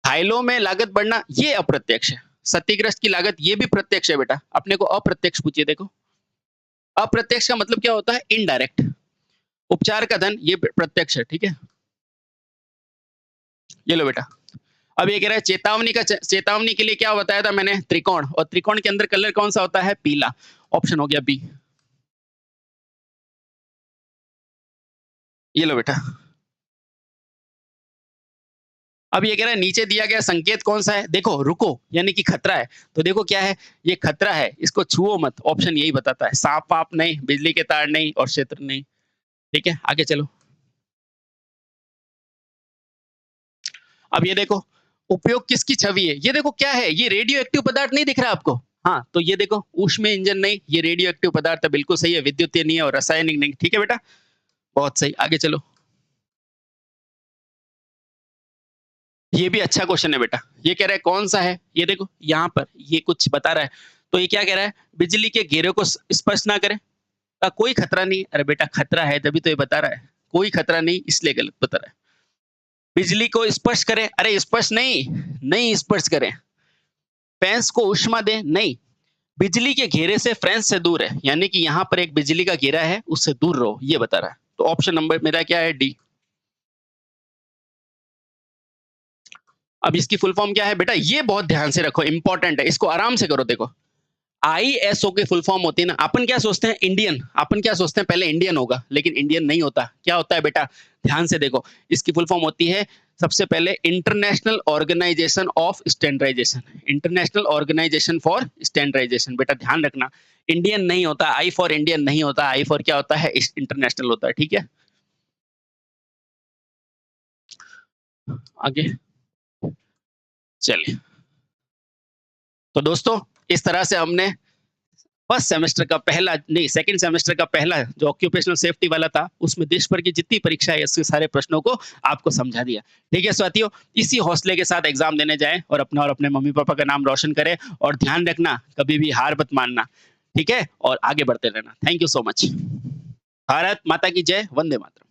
घायलों में लागत बढ़ना ये अप्रत्यक्ष है, क्षतिग्रस्त की लागत ये भी प्रत्यक्ष है बेटा, अपने को अप्रत्यक्ष पूछिए। देखो अप्रत्यक्ष का मतलब क्या होता है, इनडायरेक्ट, उपचार का धन ये प्रत्यक्ष है। ठीक है, ये लो बेटा, अब ये कह रहा है चेतावनी के लिए क्या बताया था मैंने, त्रिकोण, और त्रिकोण के अंदर कलर कौन सा होता है, पीला, ऑप्शन हो गया बी। ये लो बेटा, अब ये कह रहा है नीचे दिया गया संकेत कौन सा है, देखो रुको यानी कि खतरा है, तो देखो क्या है, ये खतरा है, इसको छुओ मत, ऑप्शन यही बताता है, सांप वाप नहीं, बिजली के तार नहीं और क्षेत्र नहीं। ठीक है, आगे चलो। अब ये देखो, उपयोग किसकी छवि है, ये देखो क्या है, ये रेडियो एक्टिव पदार्थ नहीं दिख रहा आपको, हाँ तो ये देखो ऊष्मीय इंजन नहीं, ये रेडियो एक्टिव पदार्थ है, बिल्कुल सही है, विद्युतीय नहीं है और रासायनिक नहीं। ठीक है बेटा, बहुत सही, आगे चलो। ये भी अच्छा क्वेश्चन है बेटा, ये कह रहा है कौन सा है, ये देखो यहाँ पर ये कुछ बता रहा है, तो ये क्या कह रहा है, बिजली के घेरे को स्पर्श ना करें, का कोई खतरा नहीं, अरे बेटा खतरा है तभी तो ये बता रहा है, कोई खतरा नहीं इसलिए गलत बता रहा है। बिजली को स्पर्श करें, अरे स्पर्श नहीं, नहीं स्पर्श करें। फ्रेंस को उष्मा दें, नहीं। बिजली के घेरे से फ्रेंस से दूर है, यानी कि यहाँ पर एक बिजली का घेरा है, उससे दूर रहो, ये बता रहा है। तो ऑप्शन नंबर मेरा क्या है, डी। अब इसकी फुल फॉर्म क्या है बेटा, ये बहुत ध्यान से रखो, इंपॉर्टेंट है, इसको आराम से करो। देखो आईएसओ की फुल फॉर्म होती है ना, अपन क्या सोचते हैं इंडियन, अपन क्या सोचते हैं पहले इंडियन होगा, लेकिन इंडियन नहीं होता, क्या होता है बेटा, ध्यान से देखो, इसकी फुल फॉर्म होती है सबसे पहले international organisation of standardisation, international organisation for standardisation, बेटा ध्यान रखना, इंडियन नहीं होता, आई फॉर इंडियन नहीं होता, आई फॉर क्या होता है, इंटरनेशनल होता है। ठीक है, आगे चलिए। तो दोस्तों इस तरह से हमने फर्स्ट सेमेस्टर का पहला नहीं, सेकंड सेमेस्टर का पहला जो ऑक्यूपेशनल सेफ्टी वाला था, उसमें देश भर की जितनी परीक्षा है उसके सारे प्रश्नों को आपको समझा दिया। ठीक है साथियों, इसी हौसले के साथ एग्जाम देने जाएं और अपना और अपने मम्मी पापा का नाम रोशन करें, और ध्यान रखना कभी भी हार मत मानना। ठीक है, और आगे बढ़ते रहना। Thank you so much. Bharat माता की जय, वंदे मातरम।